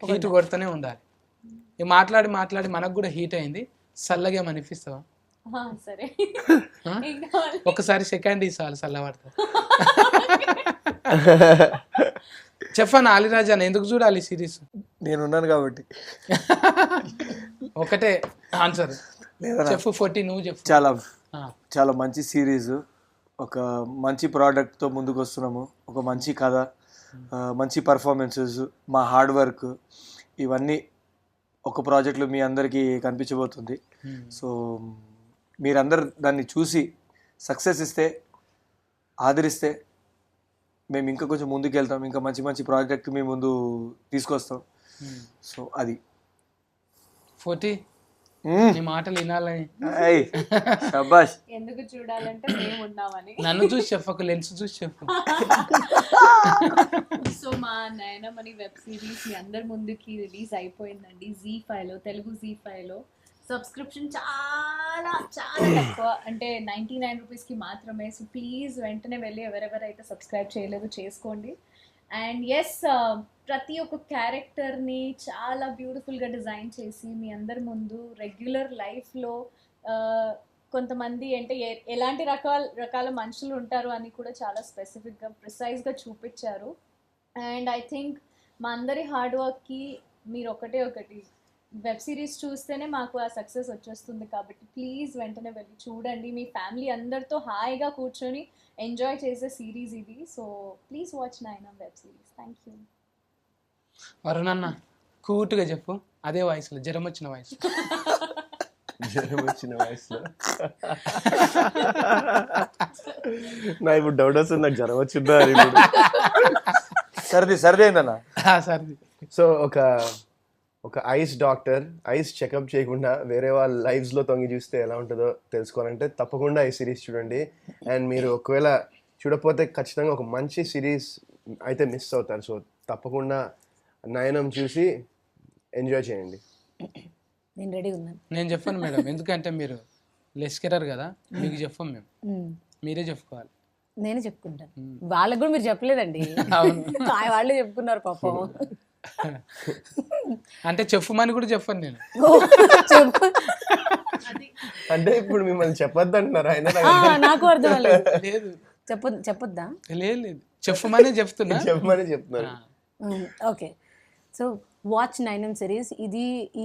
హీట్ కొడుతూనే ఉండాలి. మాట్లాడి మాట్లాడి మనకు కూడా హీట్ అయింది. చల్లగా అనిపిస్తావా? సరే, ఒకసారి సెకండ్ ఇసాలి చల్లబడతా. చెప్పాను ఆలిరాజా ఎందుకు చూడాలి సిరీస్? నేనున్నాను కాబట్టి. ఒకటే ఆన్సర్ చెప్పు. 40 నువ్వు చెప్పు. చాలా మంచి సిరీస్, ఒక మంచి ప్రోడక్ట్తో ముందుకు వస్తున్నాము. ఒక మంచి కథ, మంచి పర్ఫార్మెన్సెస్, మా హార్డ్ వర్క్, ఇవన్నీ ఒక ప్రాజెక్ట్లో మీ అందరికీ కనిపించబోతుంది. సో మీరందరు దాన్ని చూసి సక్సెస్ ఇస్తే, ఆదరిస్తే మేము ఇంకా కొంచెం ముందుకు వెళ్తాం, ఇంకా మంచి మంచి ప్రాజెక్ట్ మీ ముందు తీసుకొస్తాం. సో అది 40 నీ మాటలు వినాలని. శభాష్. ఎందుకు చూడాలంటే మేము ఉన్నామని. నన్ను చూసి చెప్పకు, లెన్స్ చూసి చెప్పు. సో మా నయనమణి వెబ్ సిరీస్ మీ అందరి ముందుకి రిలీజ్ అయిపోయిందండి Z5లో, తెలుగు Z5లో. సబ్స్క్రిప్షన్ చాలా చాలా తక్కువ, అంటే 99 రూపీస్కి మాత్రమే. సో ప్లీజ్ వెంటనే వెళ్ళి ఎవరెవరైతే సబ్స్క్రైబ్ చేయలేదు చేసుకోండి. అండ్ ఎస్, ప్రతి ఒక్క క్యారెక్టర్ని చాలా బ్యూటిఫుల్గా డిజైన్ చేసి మీ అందరి ముందు రెగ్యులర్ లైఫ్లో కొంతమంది అంటే ఎలాంటి రకాల మనుషులు ఉంటారు అని కూడా చాలా స్పెసిఫిక్గా ప్రిసైజ్గా చూపించారు. అండ్ ఐ థింక్ మా అందరి హార్డ్ వర్క్కి మీరు ఒకటి వెబ్ సిరీస్ చూస్తేనే మాకు ఆ సక్సెస్ వచ్చేస్తుంది. కాబట్టి ప్లీజ్ వెంటనే వెళ్ళి చూడండి. మీ ఫ్యామిలీ అందరితో హాయిగా కూర్చొని ఎంజాయ్ చేసే సిరీస్ ఇది. So please watch Nayanam web series. Thank you. వరుణన్న కూటుగా చెప్పు, అదే వాయిస్లో, జ్వరం వచ్చిన వాయిస్. నా ఇప్పుడు డౌట్ వస్తుంది, నాకు జ్వరం వచ్చిందా అని. సర్ది అయిందన్న. సర్ది. సో ఒక ఐస్ డాక్టర్ ఐస్ చెకప్ చేయకుండా వేరే వాళ్ళ లైఫ్స్లో తొంగి చూస్తే ఎలా ఉంటుందో తెలుసుకోవాలంటే తప్పకుండా ఈ సిరీస్ చూడండి. అండ్ మీరు ఒకవేళ చూడకపోతే ఖచ్చితంగా ఒక మంచి సిరీస్ అయితే మిస్ అవుతారు. సో తప్పకుండా నయనం చూసి ఎంజాయ్ చేయండి. నేను రెడీ ఉన్నాను. నేను చెప్పాను మేడం, ఎందుకంటే మీరు లెస్కెరర్ కదా, మీకు చెప్పాం మేము, మీరే చెప్పుకోవాలి. నేనే చెప్పుకుంటాను. వాళ్ళకు కూడా మీరు చెప్పలేదండి. అవును, వాళ్ళే చెప్పుకున్నారు పాపం. అంటే చెప్పమని కూడా చెప్పాను నేను. అంటే ఇప్పుడు మిమ్మల్ని చెప్పొద్దు అంటున్నారు ఆయన. నాకు అర్థం లేదు, చెప్పొద్దా? లేదు, చెప్పమని చెప్తున్నారు. Okay, so watch Nayanam series.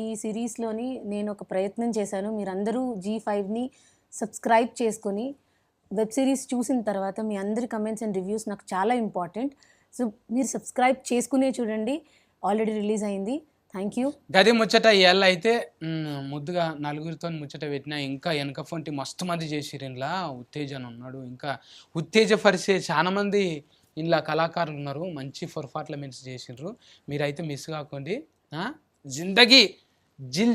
ఈ సిరీస్లోని నేను ఒక ప్రయత్నం చేశాను. మీరందరూ G5ని సబ్స్క్రైబ్ చేసుకొని వెబ్ సిరీస్ చూసిన తర్వాత మీ అందరి కమెంట్స్ అండ్ రివ్యూస్ నాకు చాలా ఇంపార్టెంట్. సో మీరు సబ్స్క్రైబ్ చేసుకునే చూడండి. ఆల్రెడీ రిలీజ్ అయింది. Thank you. గది ముచ్చట ఇవాళ అయితే ముద్దుగా నలుగురితో ముచ్చట పెట్టినా, ఇంకా వెనక ఫోన్టి మస్తు మంది చేసిరు. ఇంట్లో ఉత్తేజన్ ఉన్నాడు, ఇంకా ఉత్తేజపరిచే చాలా మంది ఇంట్లో కళాకారులు ఉన్నారు. మంచి పర్ఫార్మెన్స్ చేసిండ్రు. మీరైతే మిస్ కాకండి. జిందగీ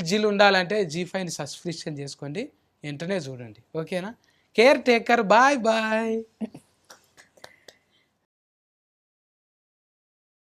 జిల్ ఉండాలంటే G5ని సబ్స్క్రిప్షన్ చేసుకోండి, వెంటనే చూడండి. ఓకేనా? Care taker, bye bye.